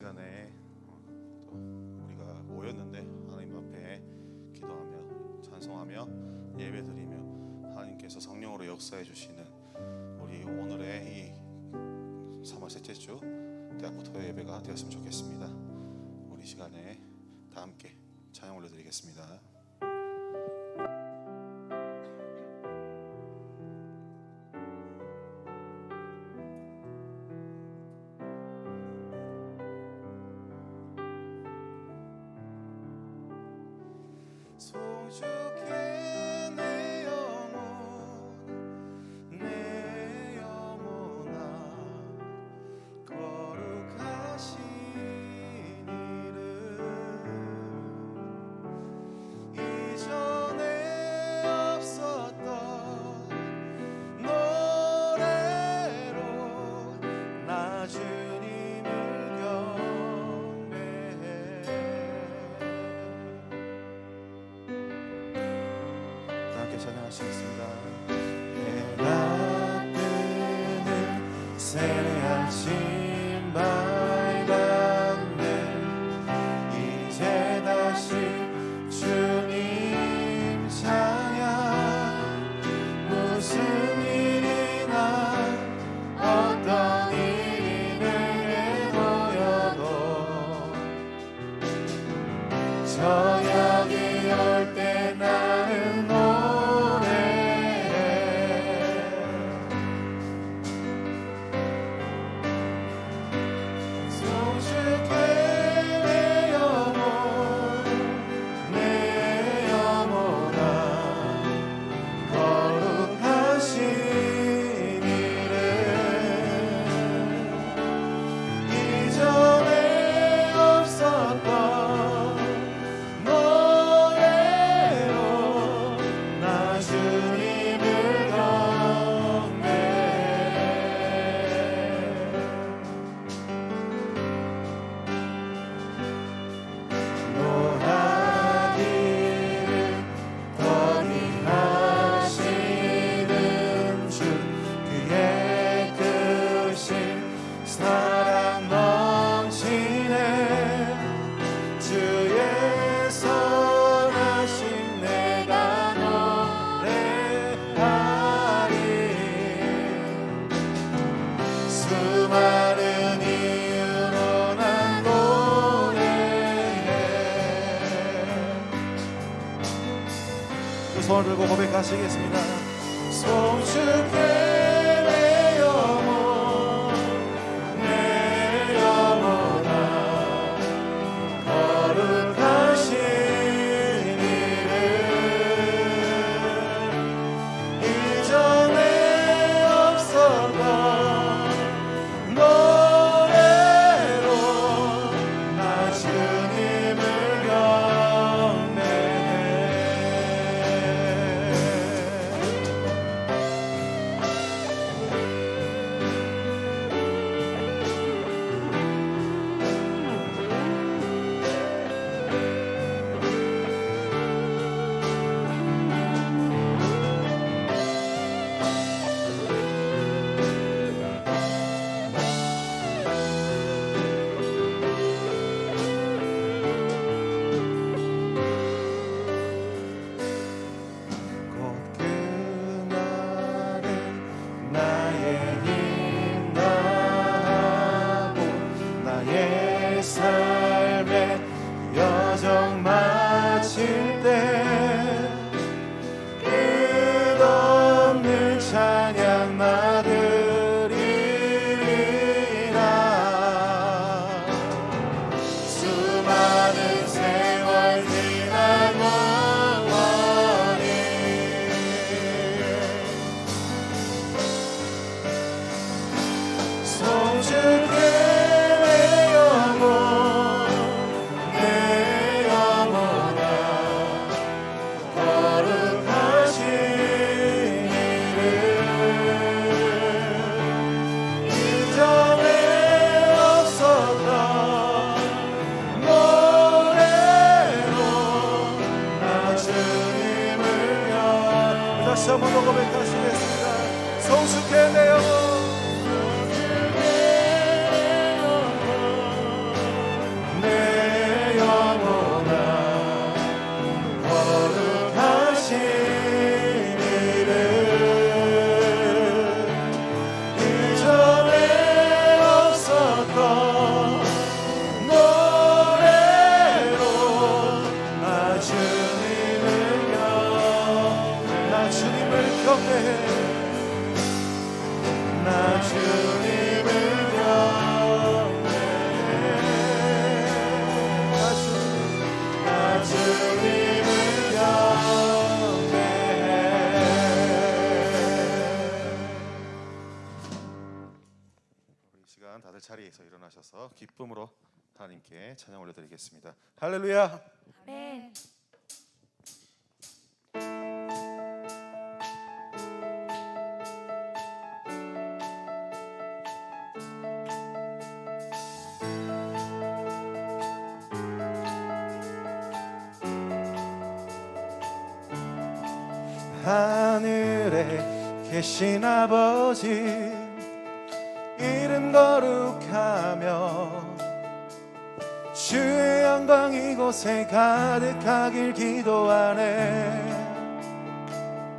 시간에 또 우리가 모였는데 하나님 앞에 기도하며 찬송하며 예배드리며 하나님께서 성령으로 역사해 주시는 우리 오늘의 이 3월 셋째 주 대학부터 예배가 되었으면 좋겠습니다. 우리 시간에 다 함께 찬양 올려드리겠습니다. 소중해 내 영혼아 거룩하신 이름 이전에 없었던 노래로 나 주님을 경배해. 함께 찬양하시겠습니다. 해가 뜨는 새로운 아침 밝았네. 이제 다시 주님 찬양. 무슨 일이나 어떤 일이 내게 보여도 저녁이 올 때 나는 손을 들고 고백하시겠습니다. 소중해 내 영혼아 거룩하신 이름 이전에 없었던 노래로 나 주님을 삶의 여정 마칠 때 끝없는 찬양 나드리리라. 수많은 세월 지난 영원히 소중해 다시 한번 더 고백하시겠습니다. 성숙해 내 영혼 자리에서 일어나셔서 기쁨으로 하나님께 찬양 올려드리겠습니다. 할렐루야. 아멘. 하늘에 계신 아버지 이름 거룩하며 주의 영광 이곳에 가득하길 기도하네.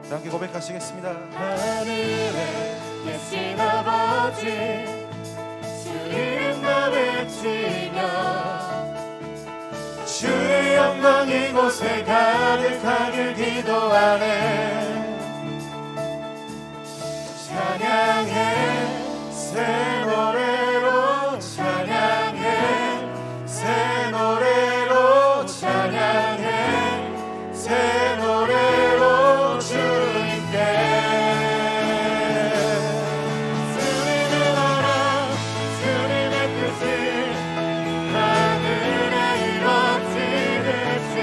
함께 고백하시겠습니다. 하늘에 계신 아버지 주 이름만 외치며 주의 영광 이곳에 가득하길 기도하네. 찬양해 새 노래로 찬양해 새 노래로 찬양해 새 노래로 주님께 주님의 나라 주님의 뜻이 하늘에 이루어지듯이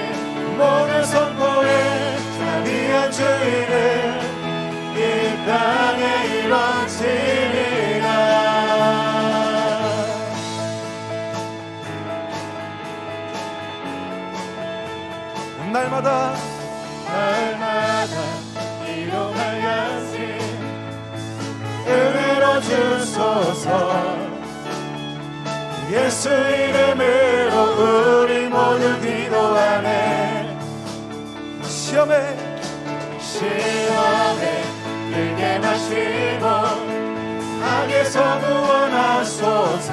모든 선포에 자비한 주의를 이 땅에 이루어지리라. 날마다 일용할 양식 은혜로 주소서. 예수 이름으로 우리 모두 기도하네. 시험에 들게 마시고 악에서 구원하소서.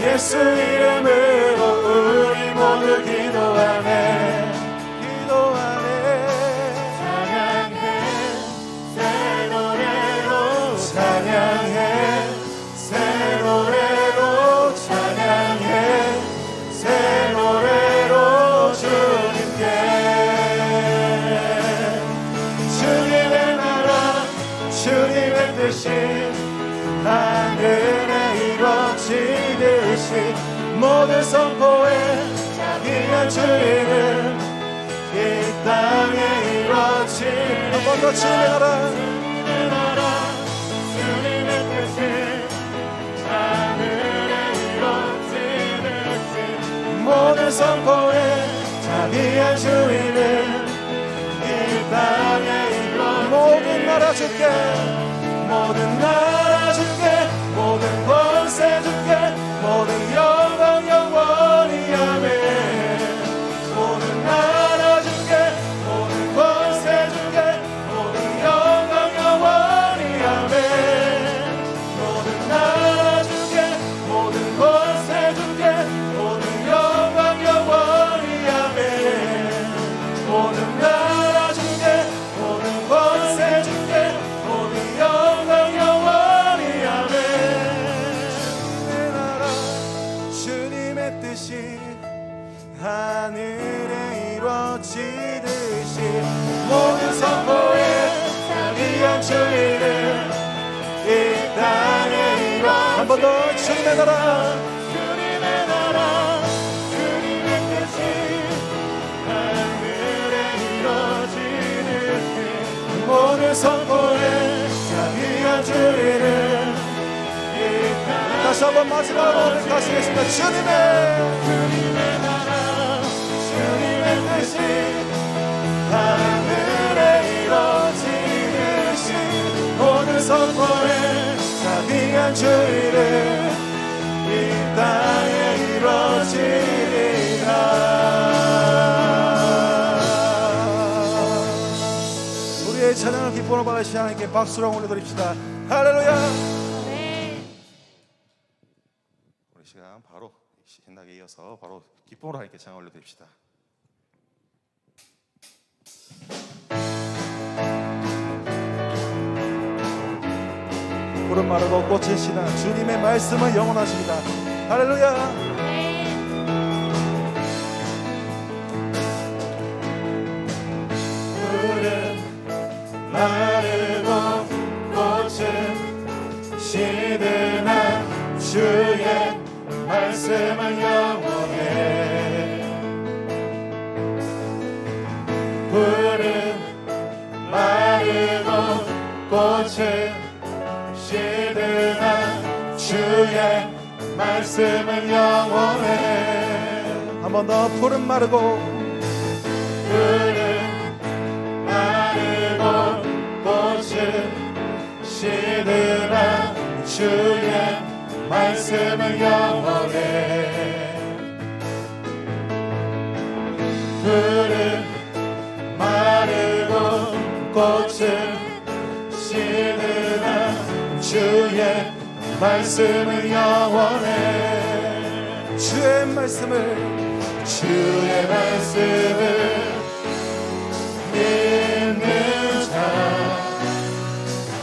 예수 이름으로 우리 모두 기도하네. 기도하네. 찬양해 새 노래로 찬양해 새 노래로 찬양해 새 노래로 주님께. 주님의 나라 주님의 뜻이 하늘에 이루어지듯이 모든 선포에 자비한 주의를 이 땅에 이루어지리. 한 번 더 주님의 나라 주님의 뜻이 하늘에 이루어지듯이 모든 선포에 자비한 주의를 이 땅에 이루어지리. 모든 나라 주께 모든 나라 주께 모든 권세 주께 모든 영광 영원히 아멘. 모든 나라 주께 모든 권세 주께 모든 영광 영원히 아멘. 모든 나라 주께 모든 권세 주께 모든 영광 영원히 아멘. 모든 나라 주께 모든 권세 주께 모든 영광 영원히 아멘. 내 나라 주님의 뜻이 하늘에 이루어지듯이 모든 선포에 자비한 주의를 이 땅에 이루어. 한 번 더 주님의 나라 주님의 나라 주님의 뜻이 하늘에 이루어지듯이 모든 선포에 자비한 주의를 이 땅에. 다시 한번 마지막으로 고백하시겠습니다. 주님의 나라 주님의 뜻이 하늘에 이루어지듯이 모든 선포에 자비한 주의를 이 땅에 이루어지리라. 우리의 찬양을 기쁨으로 받으시 하나님께 박수로 올려드립시다. 할렐루야. 우리 시간 바로 신나게 이어서 바로 기쁨으로 하나님께 찬양 올려드립시다. 푸른 마르고 꽃은 시나 주님의 말씀은 영원하십니다. 할렐루야. 푸른 마르고 꽃은 시드나 주의 말씀은 영원해. 푸른 마르고 꽃은 시드나 주의 말씀은 영원해. 한 번 더. 푸른 마르고 푸른 마르고 꽃은 시드나 주의 말씀은 영원해. 푸른 마르고 꽃은 시드나 주의 말씀은 영원해. 주의 말씀을 믿는 자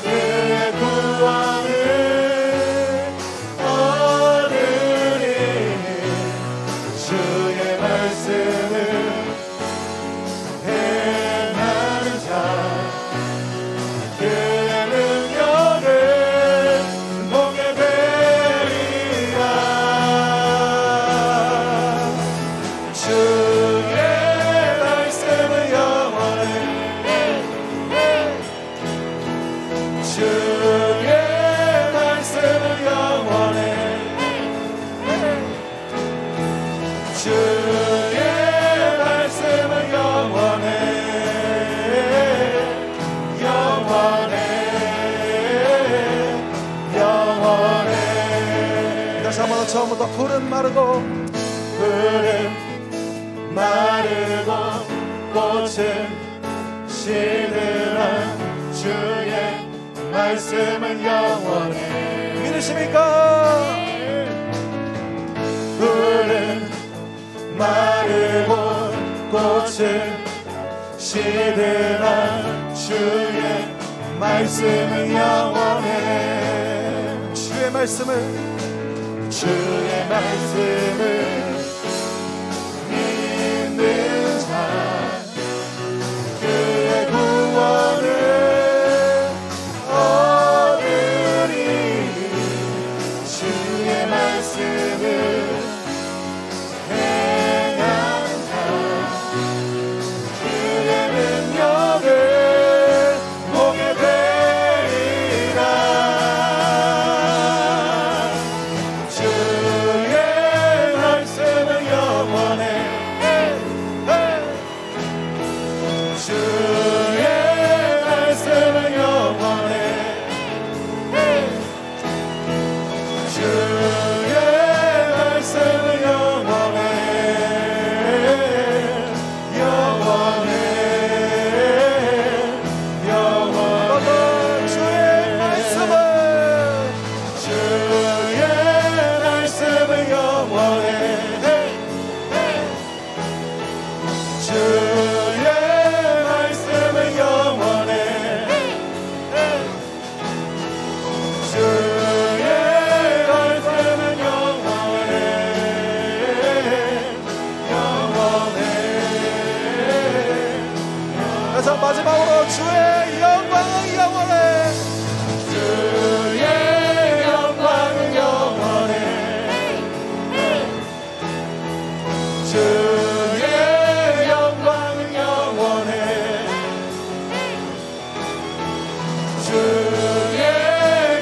그의 구원을 얻으리. 주의 말씀을 행하는 자 그의 능력을 보게 되리라. 주의 말씀은 영원해. 주의 말씀은 영원해. 주의 말씀은 영원해. 영원해. 영원해. 다시 한 번 더. 처음부터. 푸른 마르고 푸른 마르고 꽃은 시드나 주의 말씀은 영원해. 믿으십니까? 푸른 마르고 꽃은 시드나 주의 말씀은 영원해. 주의 말씀을 주의 말씀을 믿는 자 그의 구원을 얻으리. 주의 말씀을 행하는 자 그의 능력을 보게 되리라. 주의 말씀은 영원해. 주의 말씀은 영원해. 주의 말씀은 영원해. 영원해. 영원해. 주의 말씀을 주의 말씀은 영원해. 주의 말씀은 영원해. 주의 말씀은 영원해. 영원해. 그래서 마지막으로 주의 영광은 영원해. 주의 영광은 영원해. 주의 영광은 영원해. 주의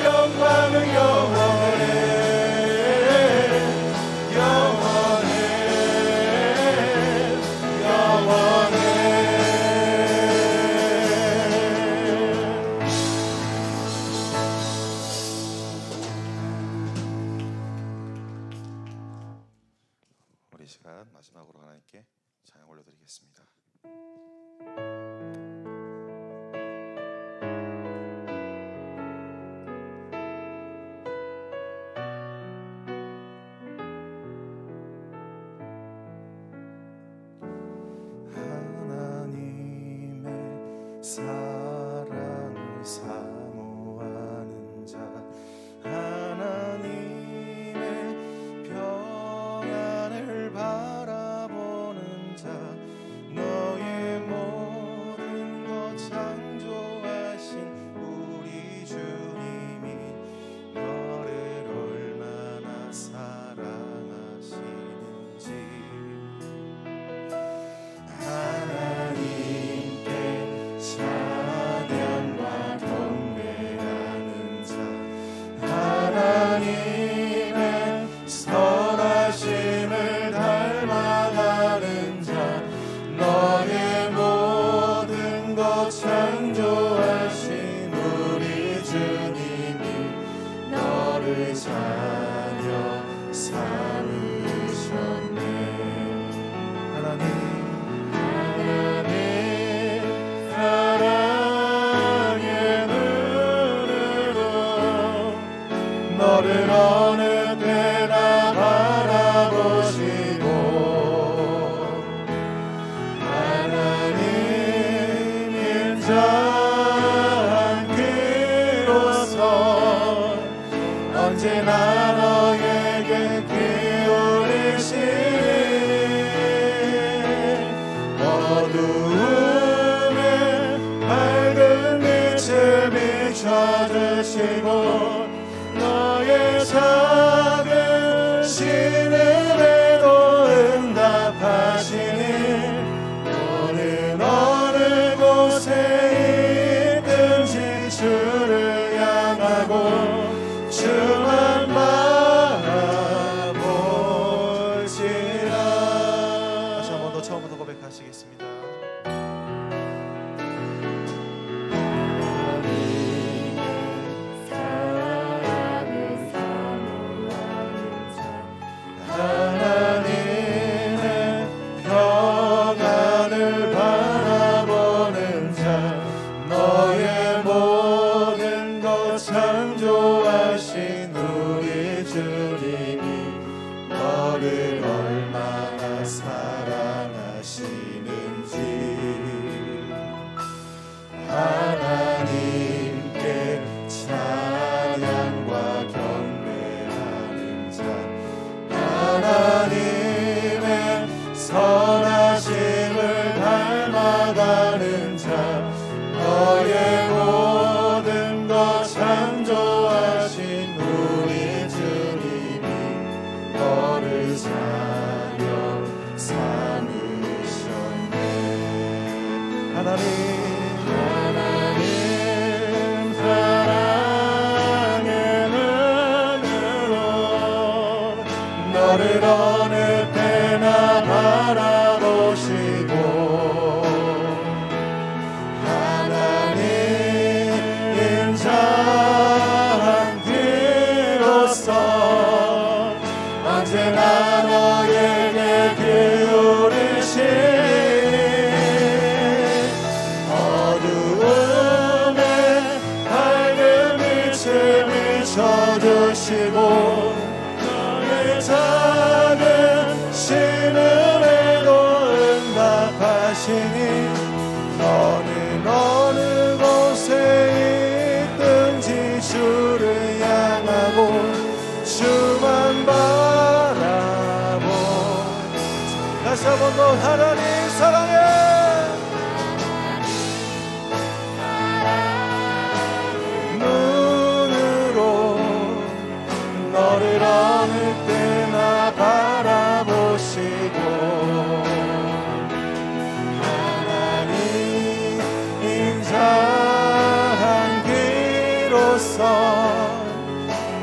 영광은 영원해. 영원해. 영원해. 우리 이 시간 마지막으로 하나님께 찬양 올려드리겠습니다. 하나님의 사랑을 사모하는 자 하나님의 평안을 바라보는 자 너의 모든 어두움에 밝은 빛을 비춰주시고 너의 작은 신음에도 응답하시니 너는 어느 곳에 있든지 주를 향하고 주만 바라볼지라. 다시 한 번 더 처음부터 고백하시겠습니다. 하나님의 평안을 바라보는 자 너의 모든 것 창조하신 우리 주님이 너를 얼마나 사랑하시는지 하나님께 찬양과 경배하는 자 하나님의 선하심을 닮아가는 자 너의 모든 것 창조하신 우리 주님이 너를 사려 삼으셨네. 하나님 사랑의 눈으로 너를 어느 때나 바라보시고 하나님 인자한 귀로서 언제나 너에게 기울이시니 어두움에 밝은 빛을 비춰주시고 너의 작은 신음에도 응답하시니 너는 어느 곳에 있든지 주를 향하고 주만 바라보. 다시 한 번 더 하나님 사랑해 눈으로 너를 어느 때나 바라보시고 하나님 인자한 귀로서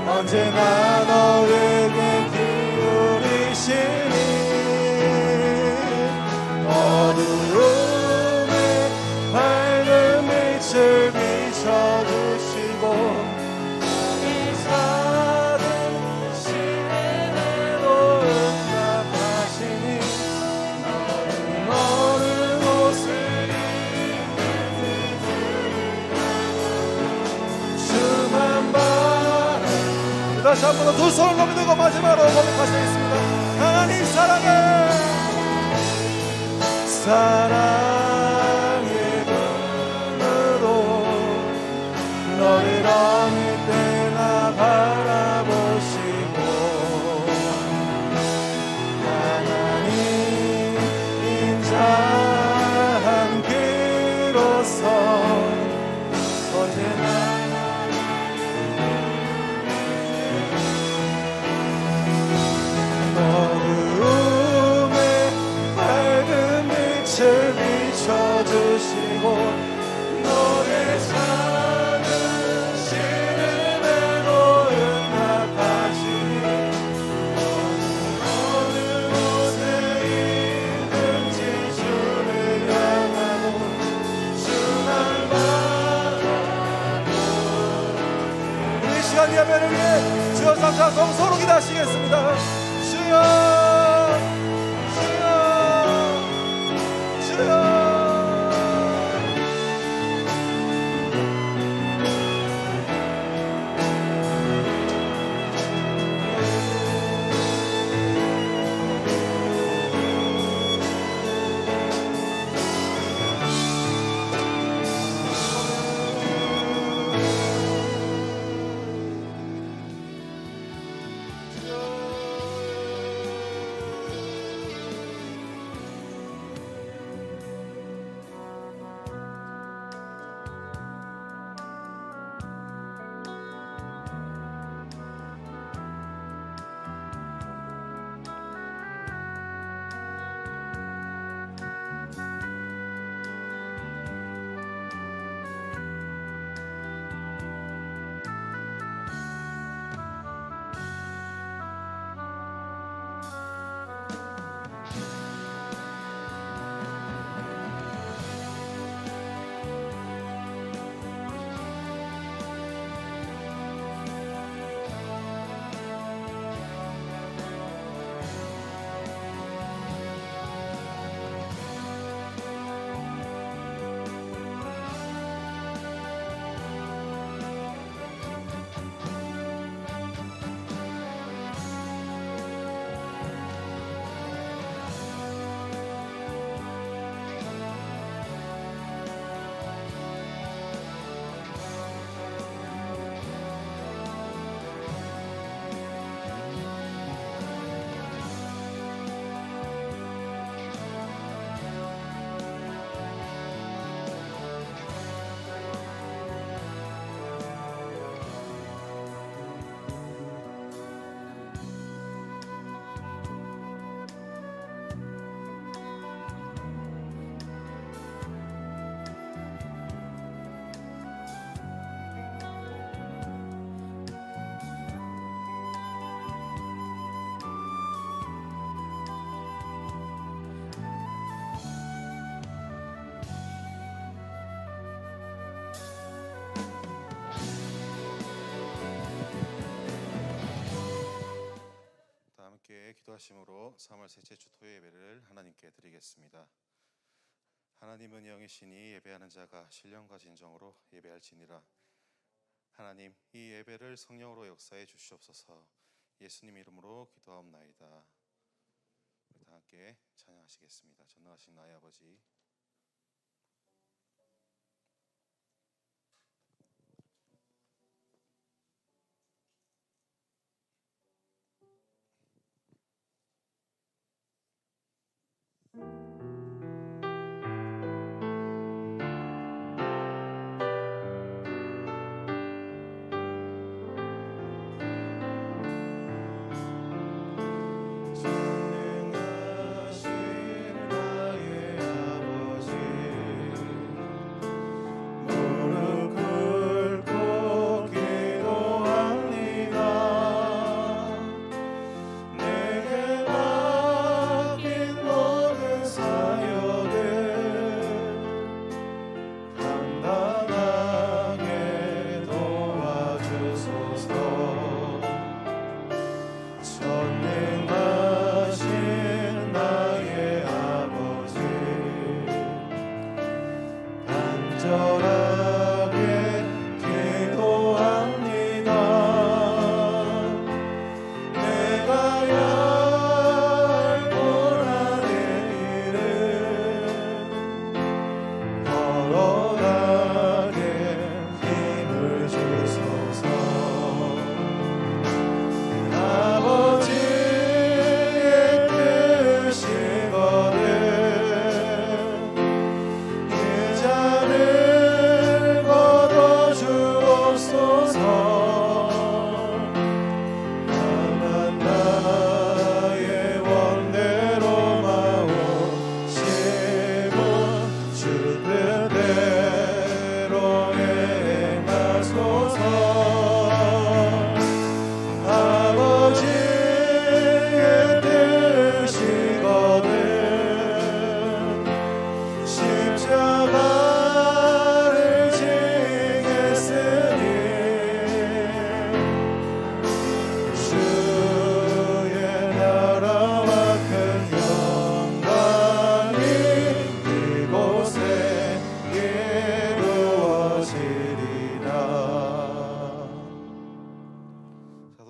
언제나 너에게 기울이시니 어두움에 밝은 빛을 비춰주시고 이 작은 신음에도 응답하시니 너는 어느 곳에 있든지 주만 바라. 다시 한 번 더 두 손을 높이 들고 마지막으로 고백하시겠습니다. 하나님 사랑해 사랑의 눈으로 너를 어느 때나 바라보시고 하나님 인자한 귀로서 언제나 어두움에 밝은 빛을 비춰주시고 너의 작은 신음에도 응답하시니 어느 곳에 있든지 주를 향하고 주만 바라보. 이 시간 예배를 위해 주여 삼자 동서로 기도하시겠습니다. 주여 주여 주여 기도하심으로 3월 셋째 주 토요 예배를 하나님께 드리겠습니다. 하나님은 영이시니 예배하는 자가 신령과 진정으로 예배할지니라. 하나님, 이 예배를 성령으로 역사해 주시옵소서. 예수님 이름으로 기도하옵나이다. 우리 다 함께 찬양하시겠습니다. 전능하신 나의 아버지,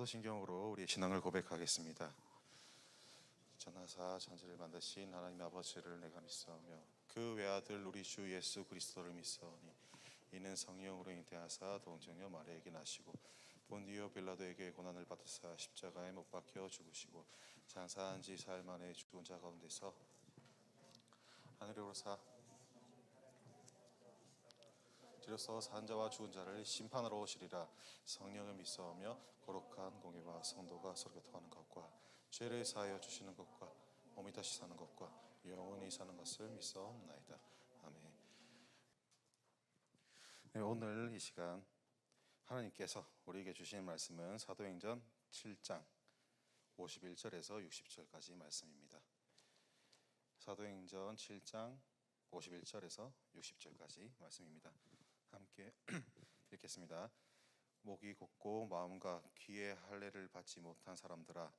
사도신경으로 우리의 신앙을 고백하겠습니다. 전하사 천지를 만드신 하나님 아버지를 내가 믿사오며 그 외아들 우리 주 예수 그리스도를 믿사오니 이는 성령으로 잉태하사 동정녀 마리아에게 나시고 본디오 빌라도에게 고난을 받으사 십자가에 못 박혀 죽으시고 장사한 지 사흘 만에 죽은 자 가운데서 하늘에 오르사 지로서 산 자와 죽은 자를 심판하러 오시리라. 성령을 믿사오며 거룩한 공예와 성도가 서로 교통하는 것과 죄를 사하여 주시는 것과 몸이 다시 사는 것과 영원히 사는 것을 믿사옵나이다. 아멘. 네, 오늘 이 시간 하나님께서 우리에게 주신 말씀은 사도행전 7장 51절에서 60절까지 말씀입니다. 사도행전 7장 51절에서 60절까지 말씀입니다. 함께 읽겠습니다. 목이 곧고 마음과 귀의 할례를 받지 못한 사람들아,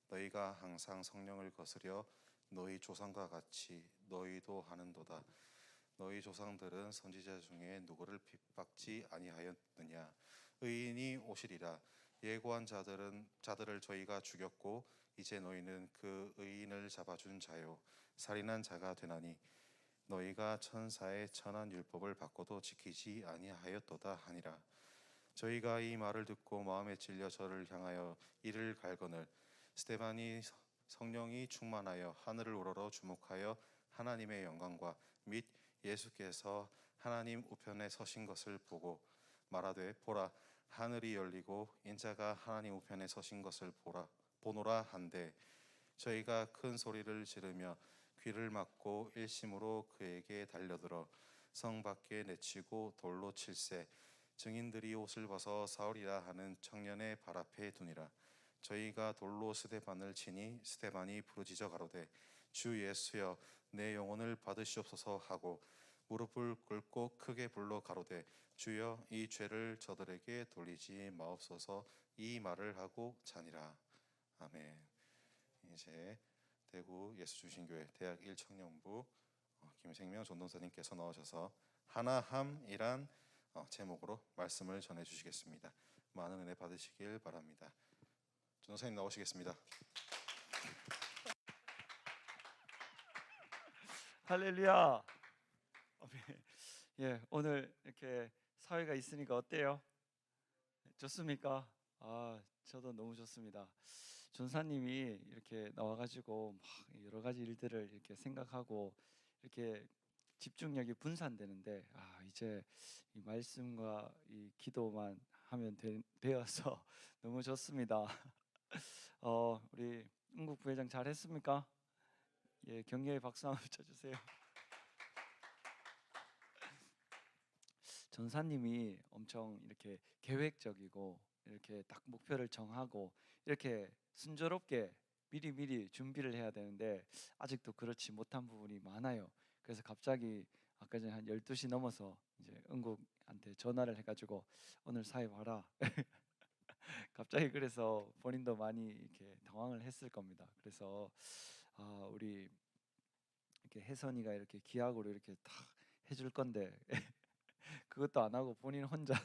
너희가 항상 성령을 거스려 너희 조상과 같이 너희도 하는도다. 너희 조상들은 선지자 중에 누구를 핍박지 아니하였느냐? 의인이 오시리라. 예고한 자들을 저희가 죽였고 이제 너희는 그 의인을 잡아준 자요 살인한 자가 되나니 너희가 천사의 천한 율법을 받고도 지키지 아니하였도다 하니라. 저희가 이 말을 듣고 마음에 찔려 저를 향하여 이를 갈거늘 스데반이 성령이 충만하여 하늘을 우러러 주목하여 하나님의 영광과 및 예수께서 하나님 우편에 서신 것을 보고 말하되 보라 하늘이 열리고 인자가 하나님 우편에 서신 것을 보노라 한데 저희가 큰 소리를 지르며 귀를 막고 일심으로 그에게 달려들어 성 밖에 내치고 돌로 칠세 증인들이 옷을 벗어 사울이라 하는 청년의 발 앞에 두니라. 저희가 돌로 스데반을 치니 스데반이 부르짖어 가로되 주 예수여 내 영혼을 받으시옵소서 하고 무릎을 꿇고 크게 불러 가로되 주여 이 죄를 저들에게 돌리지 마옵소서 이 말을 하고 자니라. 아멘. 이제 대구 예수주신교회 대학 1청년부 김생명 전도사님께서 나오셔서 하나함이란 제목으로 말씀을 전해 주시겠습니다. 많은 은혜 받으시길 바랍니다. 전도사님 나오시겠습니다. 할렐루야. 아멘. 예, 오늘 이렇게 사회가 있으니까 어때요? 좋습니까? 저도 너무 좋습니다. 전사님이 이렇게 나와가지고 막 여러 가지 일들을 이렇게 생각하고 이렇게 집중력이 분산되는데 이제 이 말씀과 이 기도만 하면 되어서 너무 좋습니다. 우리 은국 부회장 잘했습니까? 예, 격려의 박수 한번 쳐주세요. 전사님이 엄청 이렇게 계획적이고 이렇게 딱 목표를 정하고 이렇게 순조롭게 미리미리 준비를 해야 되는데 아직도 그렇지 못한 부분이 많아요. 그래서 갑자기 아까 전에 한 12시 넘어서 이제 은국한테 전화를 해가지고 오늘 사회 봐라. 갑자기 그래서 본인도 많이 이렇게 당황을 했을 겁니다. 그래서 우리 이렇게 혜선이가 이렇게 기약으로 이렇게 다 해줄 건데 그것도 안 하고 본인 혼자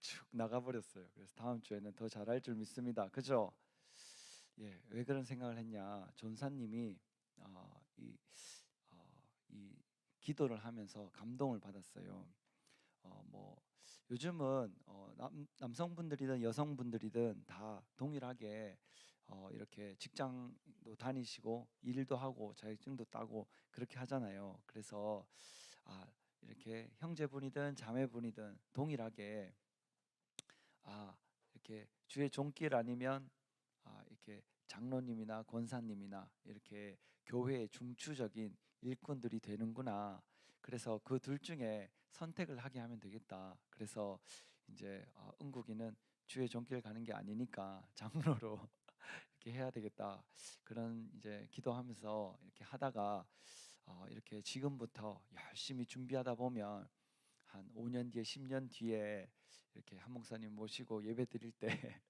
쭉 나가버렸어요. 그래서 다음 주에는 더 잘할 줄 믿습니다. 그죠? 예, 왜 그런 생각을 했냐? 전사님이 이 기도를 하면서 감동을 받았어요. 뭐 요즘은 남성분들이든 여성분들이든 다 동일하게 이렇게 직장도 다니시고 일도 하고 자격증도 따고 그렇게 하잖아요. 그래서 이렇게 형제분이든 자매분이든 동일하게 이렇게 주의 종길 아니면 이렇게 장로님이나 권사님이나 이렇게 교회의 중추적인 일꾼들이 되는구나. 그래서 그 둘 중에 선택을 하게 하면 되겠다. 그래서 이제 은국이는 주의 종길 가는 게 아니니까 장로로 이렇게 해야 되겠다. 그런 이제 기도하면서 이렇게 하다가 이렇게 지금부터 열심히 준비하다 보면 한 5년 뒤에 10년 뒤에 이렇게 한 목사님 모시고 예배 드릴 때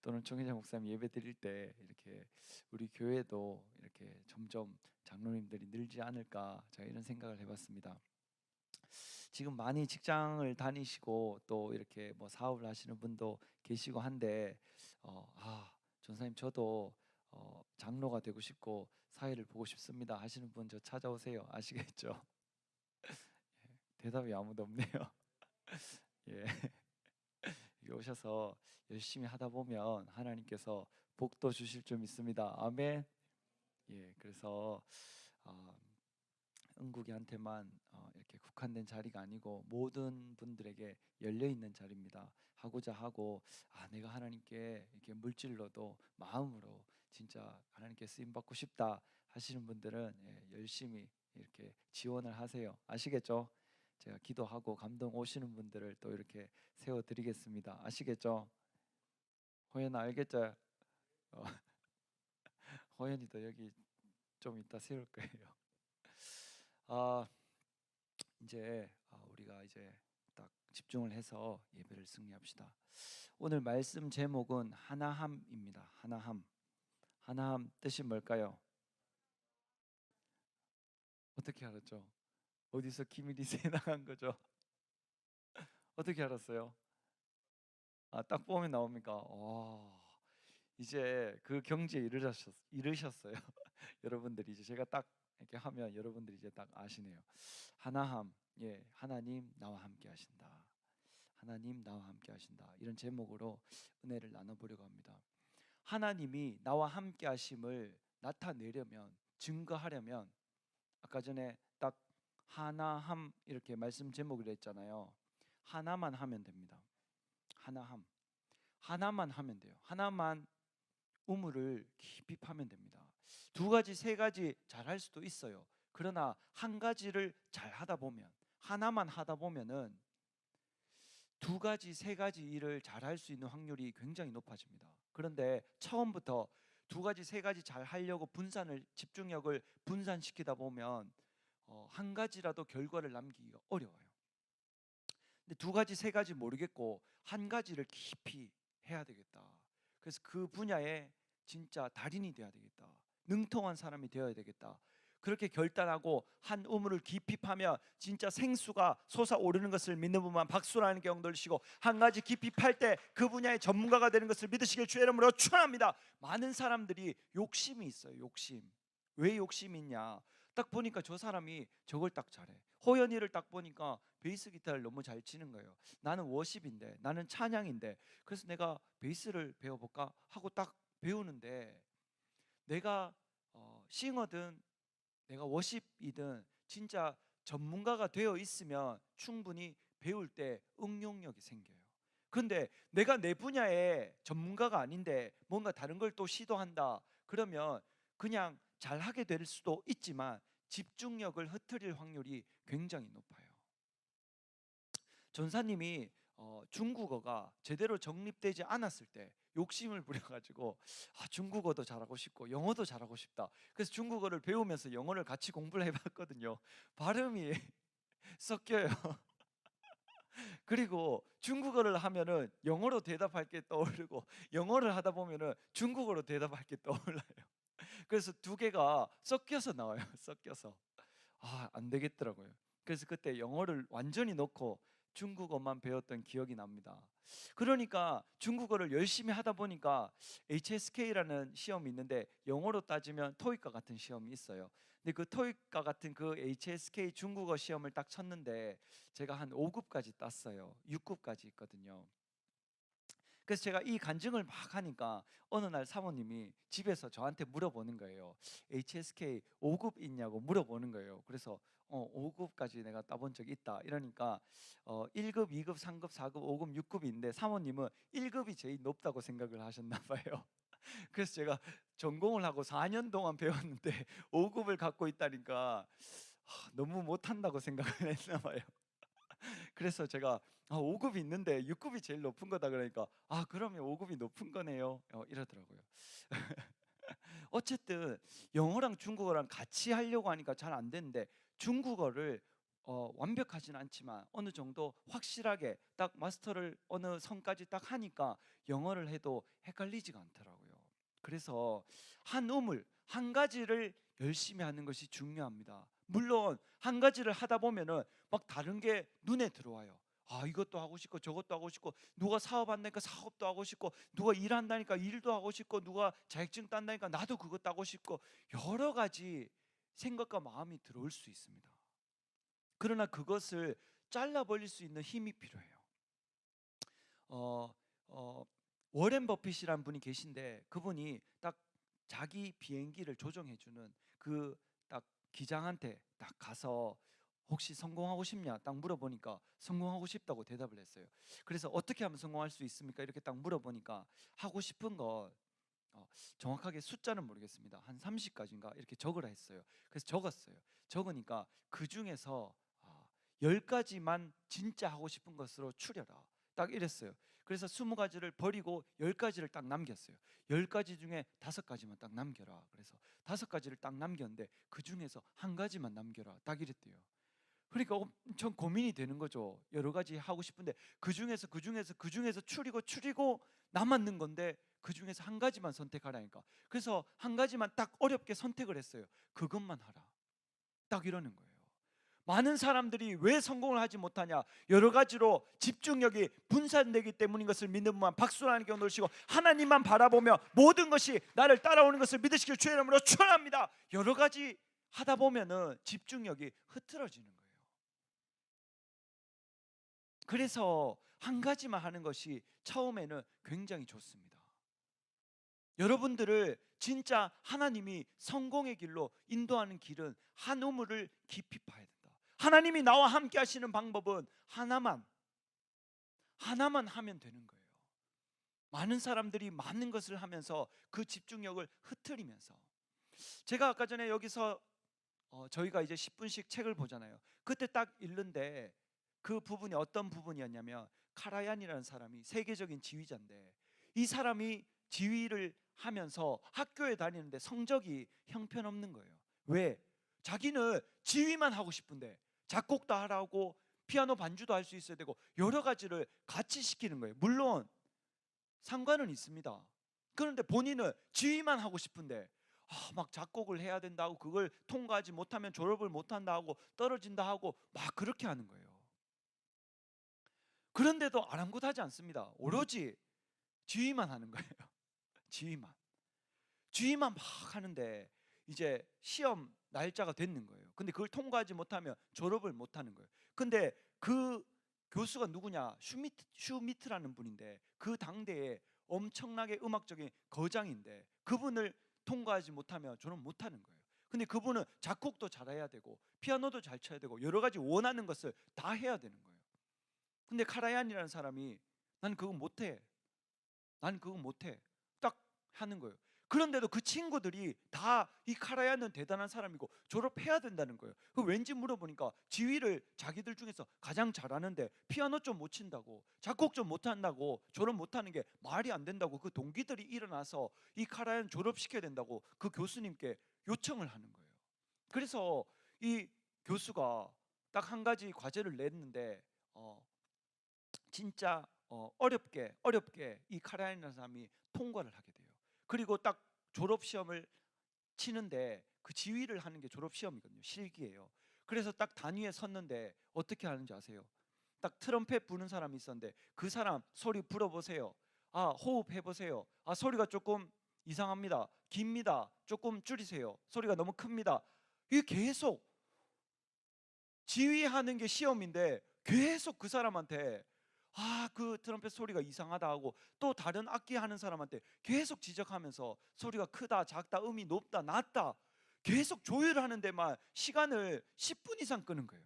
또는 총회장 목사님 예배 드릴 때 이렇게 우리 교회도 이렇게 점점 장로님들이 늘지 않을까 제가 이런 생각을 해봤습니다. 지금 많이 직장을 다니시고 또 이렇게 뭐 사업을 하시는 분도 계시고 한데 전사님 저도 장로가 되고 싶고 사회를 보고 싶습니다 하시는 분 저 찾아오세요. 아시겠죠? 대답이 아무도 없네요. 예. 여기 오셔서 열심히 하다 보면 하나님께서 복도 주실 줄 믿습니다. 아멘. 예, 그래서 은국이한테만 이렇게 국한된 자리가 아니고 모든 분들에게 열려 있는 자리입니다. 하고자 하고 내가 하나님께 이렇게 물질로도 마음으로 진짜 하나님께 쓰임 받고 싶다 하시는 분들은 열심히 이렇게 지원을 하세요. 아시겠죠? 제가 기도하고 감동 오시는 분들을 또 이렇게 세워 드리겠습니다. 아시겠죠? 호연아 알겠죠? 호연이도 여기 좀 이따 세울 거예요. 이제 우리가 이제 딱 집중을 해서 예배를 승리합시다. 오늘 말씀 제목은 하나함입니다. 하나함. 하나함 뜻이 뭘까요? 어떻게 알았죠? 어디서 기밀이 새 나간 거죠? 어떻게 알았어요? 딱 보면 나옵니까? 이제 그 경지에 이르셨어요. 여러분들이 이제 제가 딱 이렇게 하면 여러분들이 이제 딱 아시네요. 하나함, 예, 하나님 나와 함께 하신다. 하나님 나와 함께 하신다. 이런 제목으로 은혜를 나눠보려고 합니다. 하나님이 나와 함께 하심을 나타내려면, 증거하려면 아까 전에 딱 하나함 이렇게 말씀 제목을 했잖아요. 하나만 하면 됩니다. 하나함. 하나만 하면 돼요. 하나만 우물을 깊이 파면 됩니다. 두 가지, 세 가지 잘할 수도 있어요. 그러나 한 가지를 잘 하다 보면, 하나만 하다 보면은 두 가지, 세 가지 일을 잘할 수 있는 확률이 굉장히 높아집니다. 그런데 처음부터 두 가지, 세 가지 잘 하려고 집중력을 분산시키다 보면 한 가지라도 결과를 남기기가 어려워요. 근데 두 가지, 세 가지 모르겠고 한 가지를 깊이 해야 되겠다. 그래서 그 분야에 진짜 달인이 되어야 되겠다. 능통한 사람이 되어야 되겠다. 그렇게 결단하고 한 우물을 깊이 파면 진짜 생수가 솟아오르는 것을 믿는 분만 박수라는 경들으시고 한 가지 깊이 팔 때 그 분야의 전문가가 되는 것을 믿으시길 주의 이름으로 축원합니다. 많은 사람들이 욕심이 있어요. 욕심. 왜 욕심이 있냐? 딱 보니까 저 사람이 저걸 딱 잘해. 호연이를 딱 보니까 베이스 기타를 너무 잘 치는 거예요. 나는 워십인데, 나는 찬양인데, 그래서 내가 베이스를 배워볼까 하고 딱 배우는데, 내가 싱어든 내가 워십이든 진짜 전문가가 되어 있으면 충분히 배울 때 응용력이 생겨요. 근데 내가 내 분야의 전문가가 아닌데 뭔가 다른 걸 또 시도한다 그러면 그냥 잘하게 될 수도 있지만 집중력을 흐트릴 확률이 굉장히 높아요. 전사님이 중국어가 제대로 정립되지 않았을 때 욕심을 부려가지고 중국어도 잘하고 싶고 영어도 잘하고 싶다. 그래서 중국어를 배우면서 영어를 같이 공부를 해봤거든요. 발음이 섞여요. 그리고 중국어를 하면은 영어로 대답할 게 떠오르고 영어를 하다 보면은 중국어로 대답할 게 떠올라요. 그래서 두 개가 섞여서 나와요. 섞여서 안 되겠더라고요. 그래서 그때 영어를 완전히 놓고 중국어만 배웠던 기억이 납니다. 그러니까 중국어를 열심히 하다 보니까 HSK라는 시험이 있는데 영어로 따지면 토익과 같은 시험이 있어요. 근데 그 토익과 같은 그 HSK 중국어 시험을 딱 쳤는데 제가 한 5급까지 땄어요. 6급까지 있거든요. 그래서 제가 이 간증을 막 하니까 어느 날 사모님이 집에서 저한테 물어보는 거예요. HSK 5급 있냐고 물어보는 거예요. 그래서 5급까지 내가 따본 적이 있다 이러니까 1급, 2급, 3급, 4급, 5급, 6급이 있는데 사모님은 1급이 제일 높다고 생각을 하셨나 봐요. 그래서 제가 전공을 하고 4년 동안 배웠는데 5급을 갖고 있다니까 너무 못한다고 생각을 했나 봐요. 그래서 제가 5급이 있는데 6급이 제일 높은 거다 그러니까 그러면 5급이 높은 거네요 이러더라고요. 어쨌든 영어랑 중국어랑 같이 하려고 하니까 잘 안 되는데 중국어를 완벽하진 않지만 어느 정도 확실하게 딱 마스터를 어느 선까지 딱 하니까 영어를 해도 헷갈리지가 않더라고요. 그래서 한 우물 한 가지를 열심히 하는 것이 중요합니다. 물론 한 가지를 하다 보면은 막 다른 게 눈에 들어와요. 이것도 하고 싶고 저것도 하고 싶고 누가 사업한다니까 사업도 하고 싶고 누가 일한다니까 일도 하고 싶고 누가 자격증 딴다니까 나도 그것도 하고 싶고 여러 가지 생각과 마음이 들어올 수 있습니다. 그러나 그것을 잘라버릴 수 있는 힘이 필요해요. 워렌 버핏이라는 분이 계신데 그분이 딱 자기 비행기를 조종해주는 그 딱 기장한테 딱 가서 혹시 성공하고 싶냐 딱 물어보니까 성공하고 싶다고 대답을 했어요. 그래서 어떻게 하면 성공할 수 있습니까? 이렇게 딱 물어보니까 하고 싶은 거 정확하게 숫자는 모르겠습니다. 한 30가지인가 이렇게 적으라 했어요. 그래서 적었어요. 적으니까 그 중에서 10가지만 진짜 하고 싶은 것으로 추려라 딱 이랬어요. 그래서 20가지를 버리고 10가지를 딱 남겼어요. 10가지 중에 5가지만 딱 남겨라. 그래서 5가지를 딱 남겼는데 그 중에서 한 가지만 남겨라 딱 이랬대요. 그러니까 엄청 고민이 되는 거죠. 여러 가지 하고 싶은데 그 중에서 추리고 남았는 건데 그 중에서 한 가지만 선택하라니까. 그래서 한 가지만 딱 어렵게 선택을 했어요. 그것만 하라 딱 이러는 거예요. 많은 사람들이 왜 성공을 하지 못하냐? 여러 가지로 집중력이 분산되기 때문인 것을 믿는 분만 박수라는 경 놓으시고 하나님만 바라보며 모든 것이 나를 따라오는 것을 믿으시길 주의 이름으로 축원합니다. 여러 가지 하다 보면은 집중력이 흐트러지는 거예요. 그래서 한 가지만 하는 것이 처음에는 굉장히 좋습니다. 여러분들을 진짜 하나님이 성공의 길로 인도하는 길은 한 우물을 깊이 파야 된다. 하나님이 나와 함께 하시는 방법은 하나만 하면 되는 거예요. 많은 사람들이 많은 것을 하면서 그 집중력을 흐트리면서 제가 아까 전에 여기서 저희가 이제 10분씩 책을 보잖아요. 그때 딱 읽는데 그 부분이 어떤 부분이었냐면 카라얀이라는 사람이 세계적인 지휘자인데 이 사람이 지휘를 하면서 학교에 다니는데 성적이 형편없는 거예요. 왜? 자기는 지휘만 하고 싶은데 작곡도 하라고 피아노 반주도 할 수 있어야 되고 여러 가지를 같이 시키는 거예요. 물론 상관은 있습니다. 그런데 본인은 지휘만 하고 싶은데 막 작곡을 해야 된다 하고 그걸 통과하지 못하면 졸업을 못한다 하고 떨어진다 하고 막 그렇게 하는 거예요. 그런데도 아랑곳하지 않습니다. 오로지 지휘만 하는 거예요. 지휘만 막 하는데 이제 시험 날짜가 됐는 거예요. 근데 그걸 통과하지 못하면 졸업을 못하는 거예요. 근데 그 교수가 누구냐? 슈미트라는 분인데 그 당대에 엄청나게 음악적인 거장인데 그분을 통과하지 못하면 졸업 못하는 거예요. 근데 그분은 작곡도 잘해야 되고 피아노도 잘 쳐야 되고 여러 가지 원하는 것을 다 해야 되는 거예요. 근데 카라얀이라는 사람이 난 그거 못해 딱 하는 거예요. 그런데도 그 친구들이 다 이 카라얀은 대단한 사람이고 졸업해야 된다는 거예요. 그 왠지 물어보니까 지휘를 자기들 중에서 가장 잘하는데 피아노 좀 못 친다고, 작곡 좀 못한다고, 졸업 못하는 게 말이 안 된다고 그 동기들이 일어나서 이 카라얀 졸업시켜야 된다고 그 교수님께 요청을 하는 거예요. 그래서 이 교수가 딱 한 가지 과제를 냈는데 진짜 어렵게 이 카라얀이라는 사람이 통과를 하게 돼요. 그리고 딱 졸업 시험을 치는데 그 지휘를 하는 게 졸업 시험이거든요. 실기예요. 그래서 딱 단위에 섰는데 어떻게 하는지 아세요? 딱 트럼펫 부는 사람이 있었는데 그 사람 소리 불어보세요. 호흡 해보세요. 소리가 조금 이상합니다. 깁니다. 조금 줄이세요. 소리가 너무 큽니다. 이게 계속 지휘하는 게 시험인데 계속 그 사람한테 그 트럼펫 소리가 이상하다 하고 또 다른 악기 하는 사람한테 계속 지적하면서 소리가 크다 작다 음이 높다 낮다 계속 조율하는 데만 시간을 10분 이상 끄는 거예요.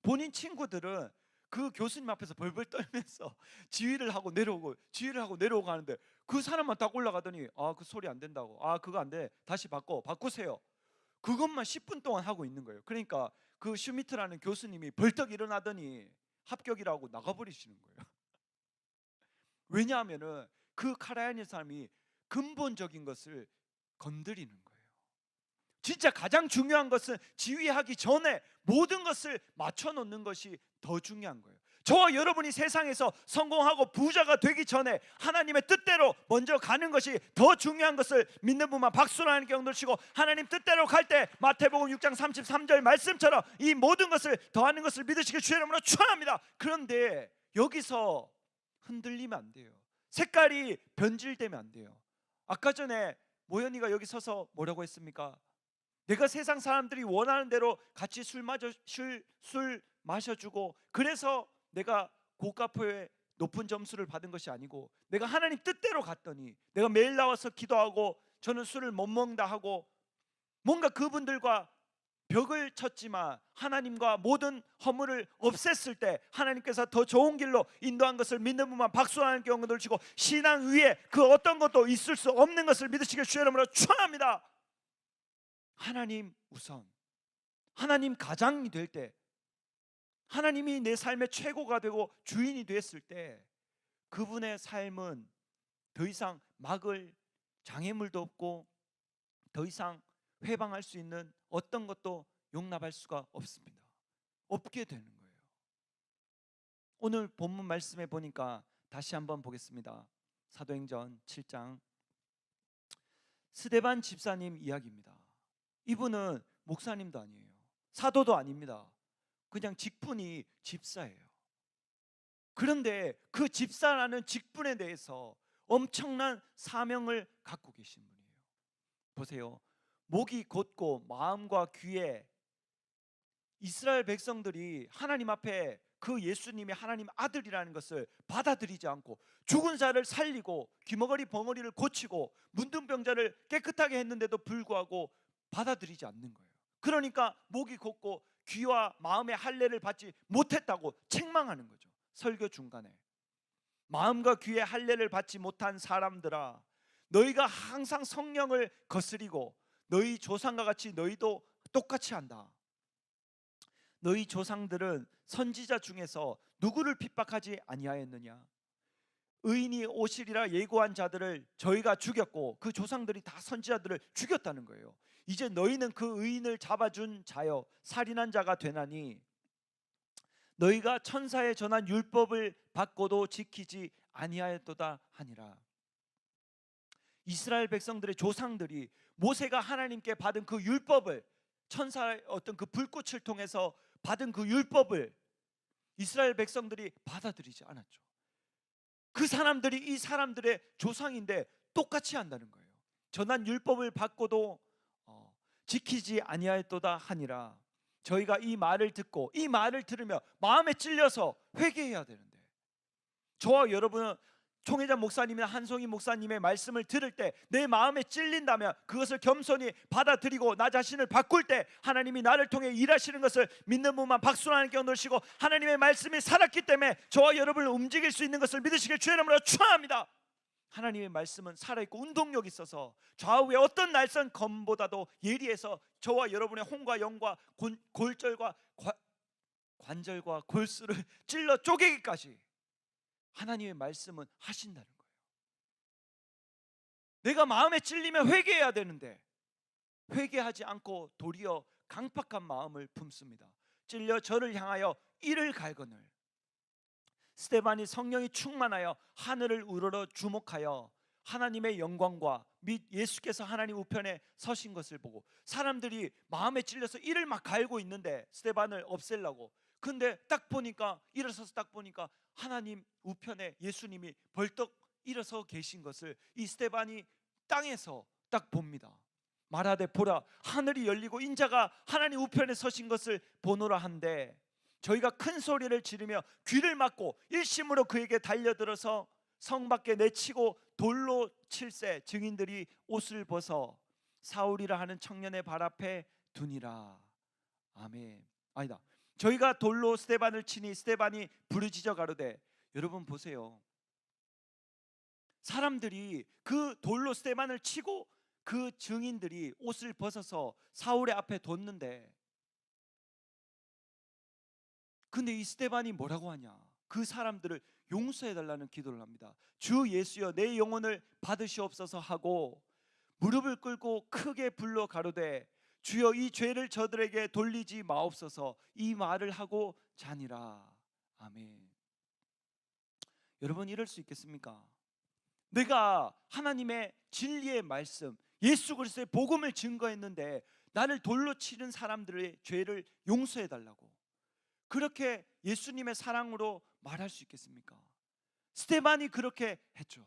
본인 친구들은 그 교수님 앞에서 벌벌 떨면서 지휘를 하고 내려오고 하는데 그 사람만 딱 올라가더니 그 소리 안 된다고, 그거 안 돼, 다시 바꾸세요. 그것만 10분 동안 하고 있는 거예요. 그러니까 그 슈미트라는 교수님이 벌떡 일어나더니 합격이라고 나가버리시는 거예요. 왜냐하면은 그 카라얀의 사람이 근본적인 것을 건드리는 거예요. 진짜 가장 중요한 것은 지휘하기 전에 모든 것을 맞춰놓는 것이 더 중요한 거예요. 저와 여러분이 세상에서 성공하고 부자가 되기 전에 하나님의 뜻대로 먼저 가는 것이 더 중요한 것을 믿는 분만 박수로 하는 경도를 치고, 하나님 뜻대로 갈 때 마태복음 6장 33절 말씀처럼 이 모든 것을 더하는 것을 믿으시길 주의 이름으로 축원합니다. 그런데 여기서 흔들리면 안 돼요. 색깔이 변질되면 안 돼요. 아까 전에 모연이가 여기 서서 뭐라고 했습니까? 내가 세상 사람들이 원하는 대로 같이 술 마셔주고 그래서 내가 고가표의 높은 점수를 받은 것이 아니고, 내가 하나님 뜻대로 갔더니 내가 매일 나와서 기도하고 저는 술을 못 먹는다 하고 뭔가 그분들과 벽을 쳤지만 하나님과 모든 허물을 없앴을 때 하나님께서 더 좋은 길로 인도한 것을 믿는 분만 박수하는 경우를 치고, 신앙 위에 그 어떤 것도 있을 수 없는 것을 믿으시길 주의 이름으로 축원합니다. 하나님 우선, 하나님 가장이 될 때, 하나님이 내 삶의 최고가 되고 주인이 됐을 때 그분의 삶은 더 이상 막을 장애물도 없고 더 이상 회방할 수 있는 어떤 것도 용납할 수가 없습니다. 없게 되는 거예요. 오늘 본문 말씀에 보니까 다시 한번 보겠습니다. 사도행전 7장 스데반 집사님 이야기입니다. 이분은 목사님도 아니에요. 사도도 아닙니다. 그냥 직분이 집사예요. 그런데 그 집사라는 직분에 대해서 엄청난 사명을 갖고 계신 분이에요. 보세요. 목이 곧고 마음과 귀에 이스라엘 백성들이 하나님 앞에 그 예수님이 하나님 아들이라는 것을 받아들이지 않고 죽은 자를 살리고 귀머거리 벙어리를 고치고 문둥병자를 깨끗하게 했는데도 불구하고 받아들이지 않는 거예요. 그러니까 목이 곧고 귀와 마음의 할례를 받지 못했다고 책망하는 거죠. 설교 중간에 마음과 귀의 할례를 받지 못한 사람들아, 너희가 항상 성령을 거스리고 너희 조상과 같이 너희도 똑같이 한다. 너희 조상들은 선지자 중에서 누구를 핍박하지 아니하였느냐? 의인이 오시리라 예고한 자들을 저희가 죽였고 그 조상들이 다 선지자들을 죽였다는 거예요. 이제 너희는 그 의인을 잡아준 자여 살인한 자가 되나니 너희가 천사에 전한 율법을 받고도 지키지 아니하였도다 하니라. 이스라엘 백성들의 조상들이 모세가 하나님께 받은 그 율법을, 천사의 어떤 그 불꽃을 통해서 받은 그 율법을 이스라엘 백성들이 받아들이지 않았죠. 그 사람들이 이 사람들의 조상인데 똑같이 한다는 거예요. 전한 율법을 받고도 지키지 아니하였도다 하니라. 저희가 이 말을 듣고 이 말을 들으며 마음에 찔려서 회개해야 되는데, 저와 여러분은 총회장 목사님이나 한송이 목사님의 말씀을 들을 때 내 마음에 찔린다면 그것을 겸손히 받아들이고 나 자신을 바꿀 때 하나님이 나를 통해 일하시는 것을 믿는 분만 박수로 하나님께 넣으시고, 하나님의 말씀이 살았기 때문에 저와 여러분을 움직일 수 있는 것을 믿으시길 주의 이름으로 축원합니다. 하나님의 말씀은 살아있고 운동력이 있어서 좌우의 어떤 날선 검보다도 예리해서 저와 여러분의 혼과 영과 골절과 관절과 골수를 찔러 쪼개기까지 하나님의 말씀은 하신다는 거예요. 내가 마음에 찔리면 회개해야 되는데 회개하지 않고 도리어 강팍한 마음을 품습니다. 찔려 저를 향하여 이를 갈거늘. 스데반이 성령이 충만하여 하늘을 우러러 주목하여 하나님의 영광과 및 예수께서 하나님 우편에 서신 것을 보고, 사람들이 마음에 찔려서 이를 막 갈고 있는데 스데반을 없애려고, 근데 딱 보니까, 일어서서 딱 보니까 하나님 우편에 예수님이 벌떡 일어서 계신 것을 이 스데반이 땅에서 딱 봅니다. 말하되 보라, 하늘이 열리고 인자가 하나님 우편에 서신 것을 보노라 한데, 저희가 큰 소리를 지르며 귀를 막고 일심으로 그에게 달려들어서 성 밖에 내치고 돌로 칠세 증인들이 옷을 벗어 사울이라 하는 청년의 발 앞에 두니라. 아멘. 아니다. 저희가 돌로 스데반을 치니 스데반이 부르짖어 가로되. 여러분 보세요. 사람들이 그 돌로 스데반을 치고 그 증인들이 옷을 벗어서 사울의 앞에 뒀는데, 근데 이 스데반이 뭐라고 하냐? 그 사람들을 용서해달라는 기도를 합니다. 주 예수여 내 영혼을 받으시옵소서 하고 무릎을 꿇고 크게 불러 가로되 주여 이 죄를 저들에게 돌리지 마옵소서, 이 말을 하고 자니라. 아멘. 여러분 이럴 수 있겠습니까? 내가 하나님의 진리의 말씀, 예수 그리스도의 복음을 증거했는데 나를 돌로 치는 사람들의 죄를 용서해달라고, 그렇게 예수님의 사랑으로 말할 수 있겠습니까? 스데반이 그렇게 했죠.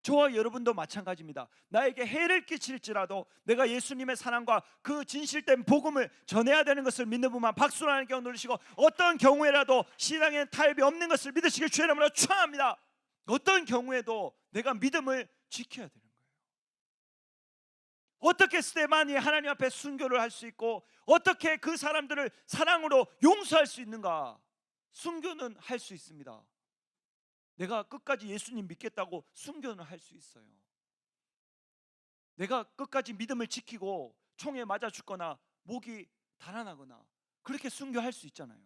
저와 여러분도 마찬가지입니다. 나에게 해를 끼칠지라도 내가 예수님의 사랑과 그 진실된 복음을 전해야 되는 것을 믿는 분만 박수로 하나님께 누르시고, 어떤 경우에라도 신앙에 타협이 없는 것을 믿으시길 주의 이름으로 축원합니다. 어떤 경우에도 내가 믿음을 지켜야 되는 거예요. 어떻게 스데반이 하나님 앞에 순교를 할 수 있고 어떻게 그 사람들을 사랑으로 용서할 수 있는가? 순교는 할 수 있습니다. 내가 끝까지 예수님 믿겠다고 순교는 할 수 있어요. 내가 끝까지 믿음을 지키고 총에 맞아 죽거나 목이 달아나거나 그렇게 순교할 수 있잖아요.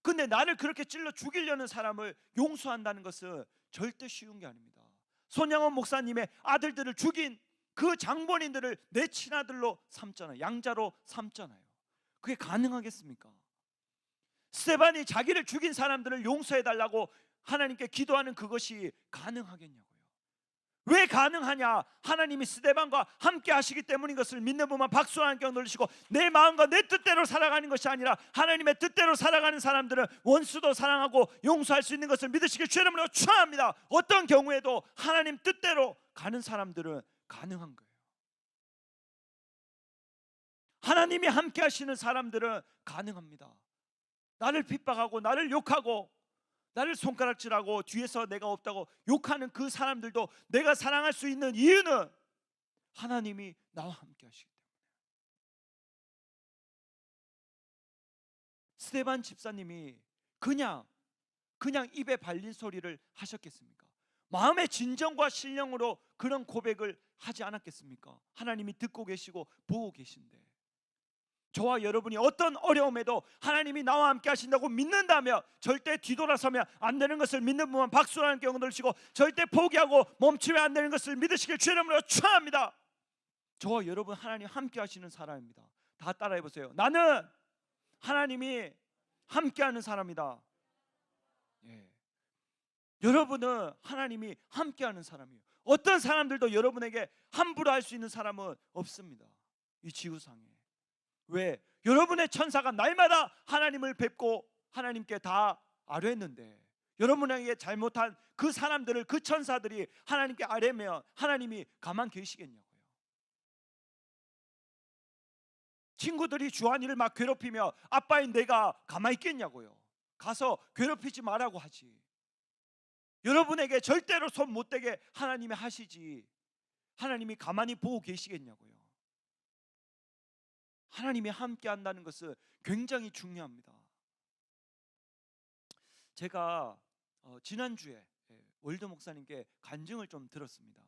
근데 나를 그렇게 찔러 죽이려는 사람을 용서한다는 것은 절대 쉬운 게 아닙니다. 손양원 목사님의 아들들을 죽인 그 장본인들을 내 친아들로 삼잖아요. 양자로 삼잖아요. 그게 가능하겠습니까? 스데반이 자기를 죽인 사람들을 용서해달라고 하나님께 기도하는 그것이 가능하겠냐고요. 왜 가능하냐? 하나님이 스데반과 함께 하시기 때문인 것을 믿는 분만 박수로 하나님께 놀리시고, 내 마음과 내 뜻대로 살아가는 것이 아니라 하나님의 뜻대로 살아가는 사람들은 원수도 사랑하고 용서할 수 있는 것을 믿으시길 주의 이름으로 축원합니다. 어떤 경우에도 하나님 뜻대로 가는 사람들은 가능한 거예요. 하나님이 함께 하시는 사람들은 가능합니다. 나를 핍박하고 나를 욕하고 나를 손가락질하고 뒤에서 내가 없다고 욕하는 그 사람들도 내가 사랑할 수 있는 이유는 하나님이 나와 함께 하시기 때문에. 스데반 집사님이 그냥 입에 발린 소리를 하셨겠습니까? 마음의 진정과 신령으로 그런 고백을 하지 않았겠습니까? 하나님이 듣고 계시고 보고 계신데, 저와 여러분이 어떤 어려움에도 하나님이 나와 함께 하신다고 믿는다면 절대 뒤돌아서면 안 되는 것을 믿는 분만 박수로 하나님께 영광 돌리시고, 절대 포기하고 멈추면 안 되는 것을 믿으시길 주의 이름으로 축원합니다. 저와 여러분 하나님 함께 하시는 사람입니다. 다 따라해 보세요. 나는 하나님이 함께 하는 사람이다. 예. 여러분은 하나님이 함께 하는 사람이에요. 어떤 사람들도 여러분에게 함부로 할 수 있는 사람은 없습니다, 이 지구상에. 왜? 여러분의 천사가 날마다 하나님을 뵙고 하나님께 다 아뢰는데, 여러분에게 잘못한 그 사람들을, 그 천사들이 하나님께 아뢰면 하나님이 가만 계시겠냐고요. 친구들이 주한이를 막 괴롭히며 아빠인 내가 가만히 있겠냐고요. 가서 괴롭히지 말라고 하지. 여러분에게 절대로 손 못 대게 하나님이 하시지, 하나님이 가만히 보고 계시겠냐고요. 하나님이 함께 한다는 것은 굉장히 중요합니다. 제가 지난주에 월드 목사님께 간증을 좀 들었습니다.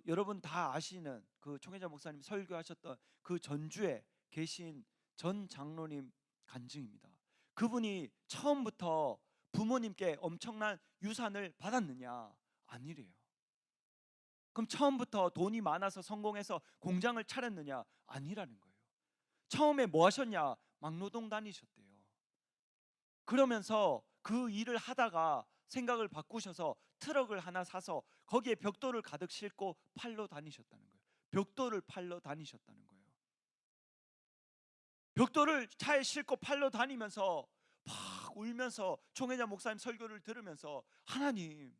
여러분 다 아시는 그 총회자 목사님 설교하셨던 그 전주에 계신 전 장로님 간증입니다. 그분이 처음부터 부모님께 엄청난 유산을 받았느냐? 아니래요. 그럼 처음부터 돈이 많아서 성공해서 공장을 차렸느냐? 아니라는 거예요. 처음에 뭐 하셨냐? 막노동 다니셨대요. 그러면서 그 일을 하다가 생각을 바꾸셔서 트럭을 하나 사서 거기에 벽돌을 가득 싣고 팔러 다니셨다는 거예요. 벽돌을 팔러 다니셨다는 거예요. 벽돌을 차에 싣고 팔러 다니면서 막 울면서 총회자 목사님 설교를 들으면서, 하나님,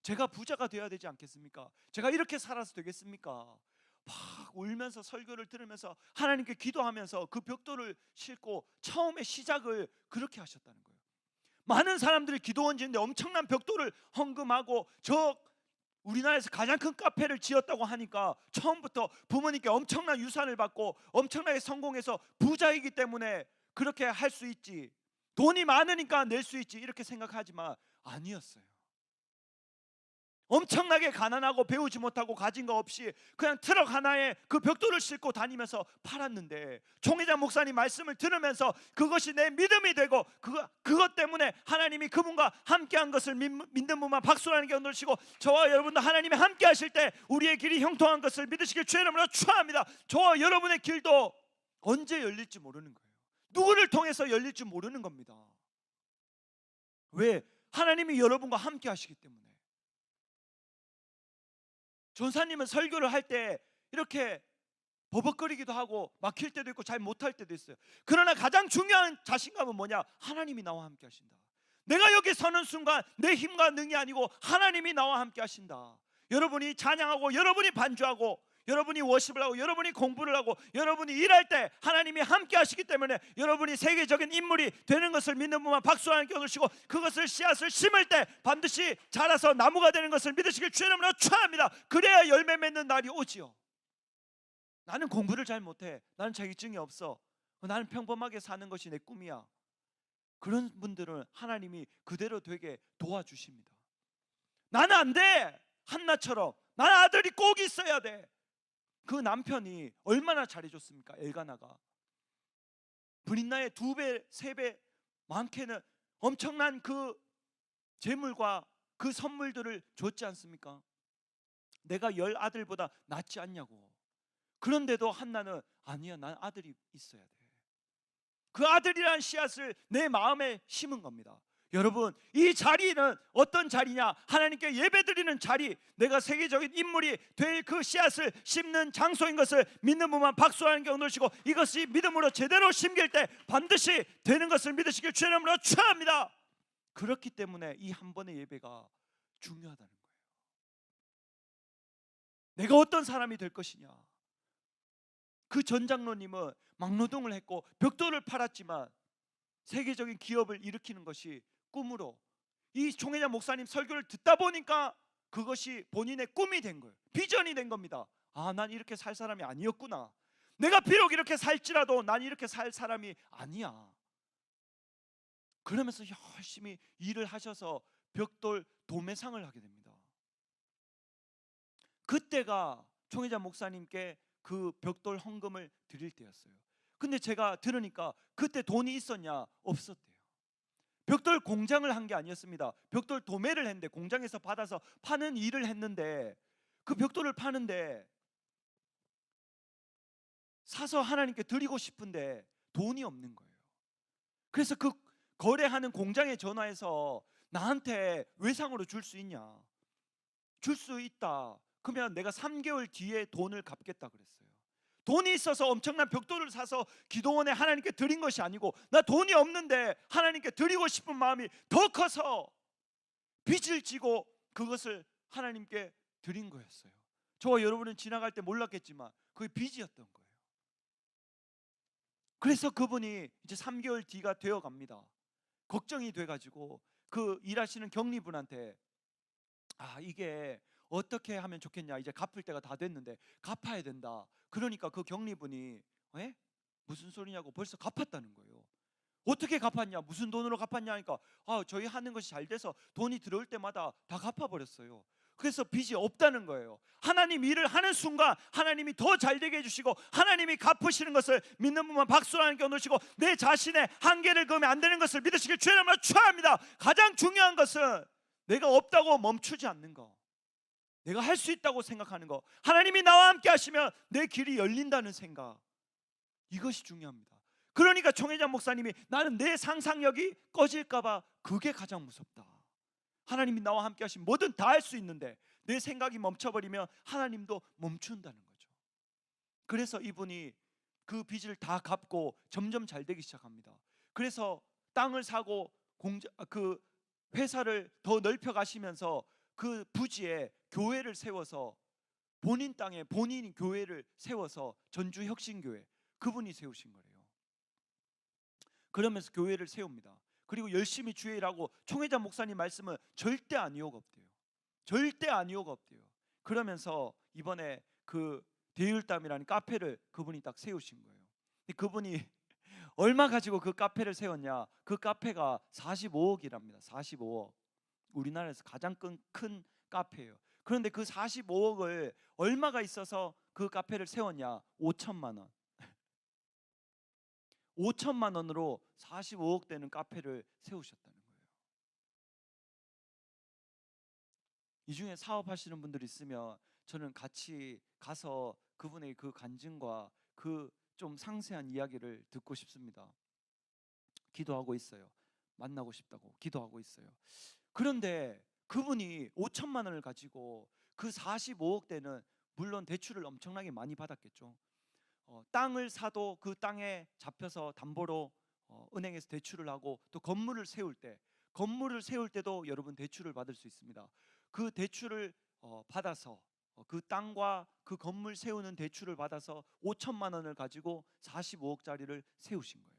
제가 부자가 되어야 되지 않겠습니까? 제가 이렇게 살아서 되겠습니까? 막 울면서 설교를 들으면서 하나님께 기도하면서 그 벽돌을 싣고 처음에 시작을 그렇게 하셨다는 거예요. 많은 사람들이 기도원지인데 엄청난 벽돌을 헌금하고 우리나라에서 가장 큰 카페를 지었다고 하니까 처음부터 부모님께 엄청난 유산을 받고 엄청나게 성공해서 부자이기 때문에 그렇게 할 수 있지, 돈이 많으니까 낼 수 있지, 이렇게 생각하지만 아니었어요. 엄청나게 가난하고 배우지 못하고 가진 거 없이 그냥 트럭 하나에 그 벽돌을 싣고 다니면서 팔았는데, 총회장 목사님 말씀을 들으면서 그것이 내 믿음이 되고 그것 때문에 하나님이 그분과 함께한 것을 믿는 분만 박수라는 게 ond으시고, 저와 여러분도 하나님이 함께 하실 때 우리의 길이 형통한 것을 믿으시길 주의 이름으로 축원합니다. 저와 여러분의 길도 언제 열릴지 모르는 거예요. 누구를 통해서 열릴지 모르는 겁니다. 왜? 하나님이 여러분과 함께 하시기 때문에. 전사님은 설교를 할 때 이렇게 버벅거리기도 하고 막힐 때도 있고 잘 못할 때도 있어요. 그러나 가장 중요한 자신감은 뭐냐? 하나님이 나와 함께 하신다. 내가 여기 서는 순간 내 힘과 능이 아니고 하나님이 나와 함께 하신다. 여러분이 찬양하고, 여러분이 반주하고, 여러분이 워십을 하고, 여러분이 공부를 하고, 여러분이 일할 때 하나님이 함께 하시기 때문에 여러분이 세계적인 인물이 되는 것을 믿는 분만 박수하는 겨 놓으시고, 그것을 씨앗을 심을 때 반드시 자라서 나무가 되는 것을 믿으시길 주의 이름으로 축원합니다. 그래야 열매 맺는 날이 오지요. 나는 공부를 잘 못해, 나는 자격증이 없어, 나는 평범하게 사는 것이 내 꿈이야, 그런 분들은 하나님이 그대로 되게 도와주십니다. 나는 안 돼, 한나처럼 나는 아들이 꼭 있어야 돼. 그 남편이 얼마나 잘해줬습니까? 엘가나가 브린나의 2배, 3배 많게는 엄청난 그 재물과 그 선물들을 줬지 않습니까? 내가 10아들보다 낫지 않냐고. 그런데도 한나는 아니야, 난 아들이 있어야 돼. 그 아들이란 씨앗을 내 마음에 심은 겁니다. 여러분, 이 자리는 어떤 자리냐? 하나님께 예배드리는 자리, 내가 세계적인 인물이 될 그 씨앗을 심는 장소인 것을 믿는 분만 박수하는 게 오늘시고, 이것이 믿음으로 제대로 심길 때 반드시 되는 것을 믿으시길 주의 이름으로 축원합니다. 그렇기 때문에 이 한 번의 예배가 중요하다는 거예요. 내가 어떤 사람이 될 것이냐? 그 전 장로님은 막노동을 했고 벽돌을 팔았지만 세계적인 기업을 일으키는 것이 꿈으로, 이 총회장 목사님 설교를 듣다 보니까 그것이 본인의 꿈이 된 거예요. 비전이 된 겁니다. 아, 난 이렇게 살 사람이 아니었구나. 내가 비록 이렇게 살지라도 난 이렇게 살 사람이 아니야. 그러면서 열심히 일을 하셔서 벽돌 도매상을 하게 됩니다. 그때가 총회장 목사님께 그 벽돌 헌금을 드릴 때였어요. 근데 제가 들으니까 그때 돈이 있었냐? 없었대요. 벽돌 공장을 한 게 아니었습니다. 벽돌 도매를 했는데, 공장에서 받아서 파는 일을 했는데, 그 벽돌을 파는데 사서 하나님께 드리고 싶은데 돈이 없는 거예요. 그래서 그 거래하는 공장에 전화해서 나한테 외상으로 줄 수 있냐? 줄 수 있다. 그러면 내가 3개월 뒤에 돈을 갚겠다 그랬어요. 돈이 있어서 엄청난 벽돌을 사서 기도원에 하나님께 드린 것이 아니고, 나 돈이 없는데 하나님께 드리고 싶은 마음이 더 커서 빚을 지고 그것을 하나님께 드린 거였어요. 저와 여러분은 지나갈 때 몰랐겠지만 그게 빚이었던 거예요. 그래서 그분이 이제 3개월 뒤가 되어 갑니다. 걱정이 돼가지고 그 일하시는 경리분한테 이게 어떻게 하면 좋겠냐, 이제 갚을 때가 다 됐는데 갚아야 된다. 그러니까 그 경리분이 무슨 소리냐고 벌써 갚았다는 거예요. 어떻게 갚았냐, 무슨 돈으로 갚았냐 하니까 저희 하는 것이 잘 돼서 돈이 들어올 때마다 다 갚아버렸어요. 그래서 빚이 없다는 거예요. 하나님 일을 하는 순간 하나님이 더 잘 되게 해주시고 하나님이 갚으시는 것을 믿는 분만 박수로 하나님께 얻으시고, 내 자신의 한계를 그으면 안 되는 것을 믿으시길 주의 이름으로 축원합니다. 가장 중요한 것은 내가 없다고 멈추지 않는 거, 내가 할 수 있다고 생각하는 거, 하나님이 나와 함께 하시면 내 길이 열린다는 생각, 이것이 중요합니다. 그러니까 총회장 목사님이 나는 내 상상력이 꺼질까 봐 그게 가장 무섭다. 하나님이 나와 함께 하시면 뭐든 다 할 수 있는데 내 생각이 멈춰버리면 하나님도 멈춘다는 거죠. 그래서 이분이 그 빚을 다 갚고 점점 잘 되기 시작합니다. 그래서 땅을 사고 그 회사를 더 넓혀 가시면서 그 부지에 교회를 세워서, 본인 땅에 본인이 교회를 세워서, 전주혁신교회 그분이 세우신 거래요. 그러면서 교회를 세웁니다. 그리고 열심히 주의 일하고, 총회장 목사님 말씀은 절대 안 이유가 없대요. 절대 안 이유가 없대요. 그러면서 이번에 그 대율담이라는 카페를 그분이 딱 세우신 거예요. 근데 그분이 얼마 가지고 그 카페를 세웠냐, 그 카페가 45억이랍니다. 45억. 우리나라에서 가장 큰 카페예요. 그런데 그 45억을 얼마가 있어서 그 카페를 세웠냐, 5천만 원. 5천만 원으로 45억 되는 카페를 세우셨다는 거예요. 이 중에 사업하시는 분들 있으면 저는 같이 가서 그분의 그 간증과 그 좀 상세한 이야기를 듣고 싶습니다. 기도하고 있어요. 만나고 싶다고 기도하고 있어요. 그런데 그분이 5천만 원을 가지고 그 45억 대는, 물론 대출을 엄청나게 많이 받았겠죠. 땅을 사도 그 땅에 잡혀서 담보로 은행에서 대출을 하고, 또 건물을 세울 때도 여러분 대출을 받을 수 있습니다. 그 대출을 받아서 그 땅과 그 건물 세우는 대출을 받아서 5천만 원을 가지고 45억짜리를 세우신 거예요.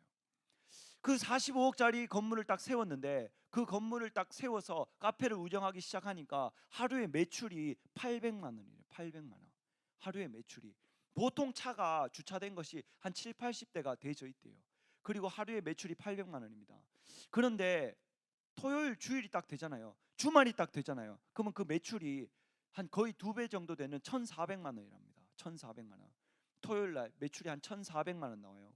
그 45억짜리 건물을 딱 세웠는데, 그 건물을 딱 세워서 카페를 운영하기 시작하니까 하루에 매출이 800만 원이에요. 800만 원. 하루에 매출이. 보통 차가 주차된 것이 한 7, 80대가 되져 있대요. 그리고 하루에 매출이 800만 원입니다. 그런데 토요일, 주일이 딱 되잖아요. 주말이 딱 되잖아요. 그러면 그 매출이 한 거의 2배 정도 되는 1,400만 원이랍니다. 1,400만 원. 토요일 날 매출이 한 1,400만 원 나와요.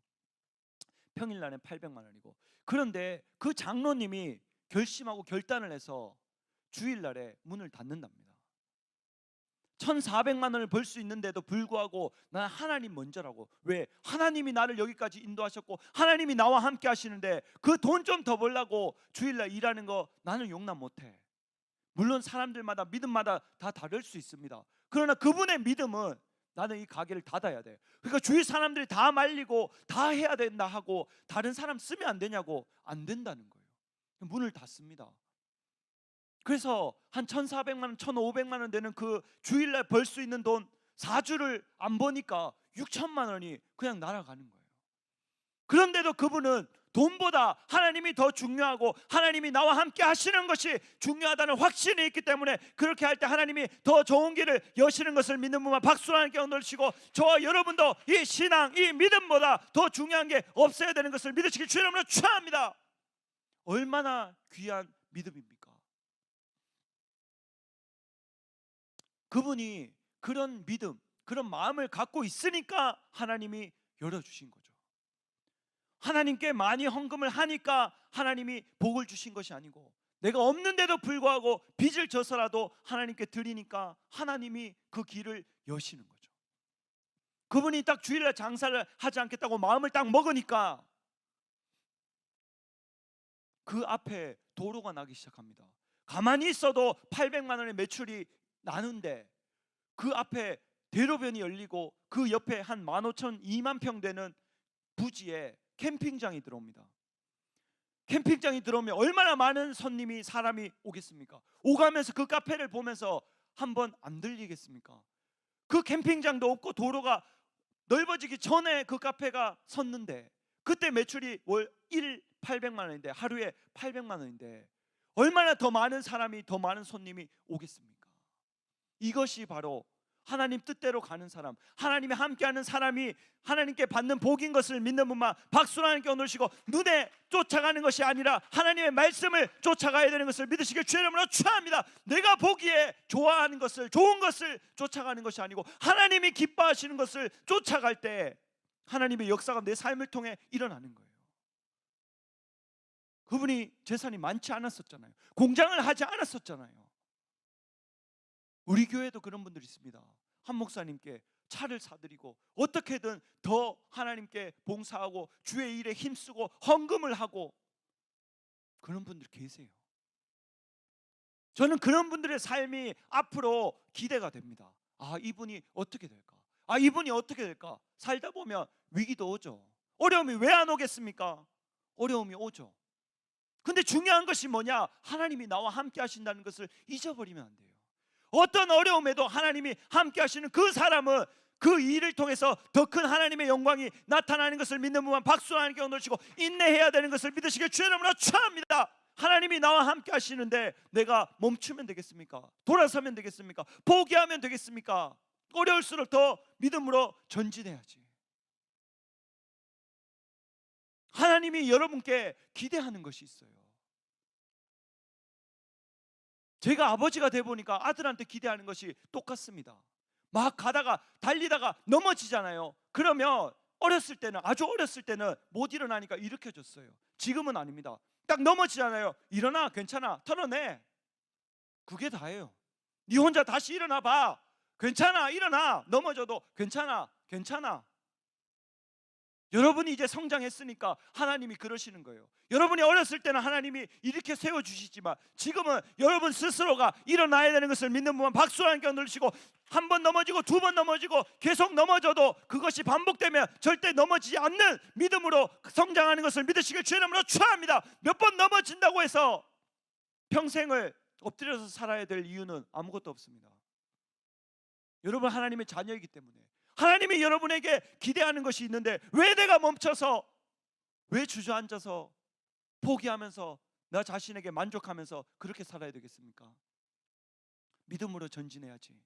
평일 날은 800만 원이고. 그런데 그 장로님이 결심하고 결단을 해서 주일 날에 문을 닫는답니다. 1,400만 원을 벌 수 있는데도 불구하고 나는 하나님 먼저라고. 왜? 하나님이 나를 여기까지 인도하셨고 하나님이 나와 함께 하시는데 그 돈 좀 더 벌려고 주일날 일하는 거 나는 용납 못해. 물론 사람들마다 믿음마다 다 다를 수 있습니다. 그러나 그분의 믿음은 나는 이 가게를 닫아야 돼. 그러니까 주위 사람들이 다 말리고 다 해야 된다 하고 다른 사람 쓰면 안 되냐고, 안 된다는 거예요. 문을 닫습니다. 그래서 한 1,400만 원, 1,500만 원 되는 그 주일날 벌 수 있는 돈 4주를 안 버니까 6천만 원이 그냥 날아가는 거예요. 그런데도 그분은 돈보다 하나님이 더 중요하고 하나님이 나와 함께 하시는 것이 중요하다는 확신이 있기 때문에 그렇게 할 때 하나님이 더 좋은 길을 여시는 것을 믿는 분만 박수로 하나님께 얻으시고, 저와 여러분도 이 신앙, 이 믿음보다 더 중요한 게 없어야 되는 것을 믿으시길 주의 이름으로 축원합니다. 얼마나 귀한 믿음입니까? 그분이 그런 믿음, 그런 마음을 갖고 있으니까 하나님이 열어주신 거죠. 하나님께 많이 헌금을 하니까 하나님이 복을 주신 것이 아니고, 내가 없는데도 불구하고 빚을 져서라도 하나님께 드리니까 하나님이 그 길을 여시는 거죠. 그분이 딱 주일날 장사를 하지 않겠다고 마음을 딱 먹으니까 그 앞에 도로가 나기 시작합니다. 가만히 있어도 800만 원의 매출이 나는데 그 앞에 대로변이 열리고 그 옆에 한 15,000, 2만 평 되는 부지에 캠핑장이 들어옵니다. 캠핑장이 들어오면 얼마나 많은 손님이 사람이 오겠습니까? 오가면서 그 카페를 보면서 한번 안 들리겠습니까? 그 캠핑장도 없고 도로가 넓어지기 전에 그 카페가 섰는데 그때 매출이 월 800만 원인데 하루에 800만 원인데 얼마나 더 많은 사람이 더 많은 손님이 오겠습니까? 이것이 바로 하나님 뜻대로 가는 사람, 하나님이 함께하는 사람이 하나님께 받는 복인 것을 믿는 분만 박수로 하나님께 오늘시고 눈에 쫓아가는 것이 아니라 하나님의 말씀을 쫓아가야 되는 것을 믿으시길 주의 이름으로 축원합니다. 내가 보기에 좋아하는 것을, 좋은 것을 쫓아가는 것이 아니고 하나님이 기뻐하시는 것을 쫓아갈 때 하나님의 역사가 내 삶을 통해 일어나는 거예요. 그분이 재산이 많지 않았었잖아요. 공장을 하지 않았었잖아요. 우리 교회도 그런 분들이 있습니다. 한 목사님께 차를 사드리고 어떻게든 더 하나님께 봉사하고 주의 일에 힘쓰고 헌금을 하고 그런 분들 계세요. 저는 그런 분들의 삶이 앞으로 기대가 됩니다. 아, 이분이 어떻게 될까? 아, 이분이 어떻게 될까? 살다 보면 위기도 오죠. 어려움이 왜 안 오겠습니까? 어려움이 오죠. 근데 중요한 것이 뭐냐? 하나님이 나와 함께 하신다는 것을 잊어버리면 안 돼요. 어떤 어려움에도 하나님이 함께 하시는 그 사람은 그 일을 통해서 더 큰 하나님의 영광이 나타나는 것을 믿는 분만 박수 하나님께 얻으시고 인내해야 되는 것을 믿으시길 주의 이름으로 축원합니다. 하나님이 나와 함께 하시는데 내가 멈추면 되겠습니까? 돌아서면 되겠습니까? 포기하면 되겠습니까? 어려울수록 더 믿음으로 전진해야지. 하나님이 여러분께 기대하는 것이 있어요. 제가 아버지가 돼 보니까 아들한테 기대하는 것이 똑같습니다. 막 가다가 달리다가 넘어지잖아요. 그러면 어렸을 때는, 아주 어렸을 때는 못 일어나니까 일으켜줬어요. 지금은 아닙니다. 딱 넘어지잖아요. 일어나, 괜찮아, 털어내. 그게 다예요. 네 혼자 다시 일어나 봐. 괜찮아, 일어나. 넘어져도 괜찮아, 괜찮아. 여러분이 이제 성장했으니까 하나님이 그러시는 거예요. 여러분이 어렸을 때는 하나님이 이렇게 세워주시지만 지금은 여러분 스스로가 일어나야 되는 것을 믿는 분만 박수로 함께 누르시고 한 번 넘어지고 두 번 넘어지고 계속 넘어져도 그것이 반복되면 절대 넘어지지 않는 믿음으로 성장하는 것을 믿으시길 주의 이름으로 축원합니다. 몇 번 넘어진다고 해서 평생을 엎드려서 살아야 될 이유는 아무것도 없습니다. 여러분 하나님의 자녀이기 때문에 하나님이 여러분에게 기대하는 것이 있는데 왜 내가 멈춰서, 왜 주저앉아서 포기하면서 나 자신에게 만족하면서 그렇게 살아야 되겠습니까? 믿음으로 전진해야지.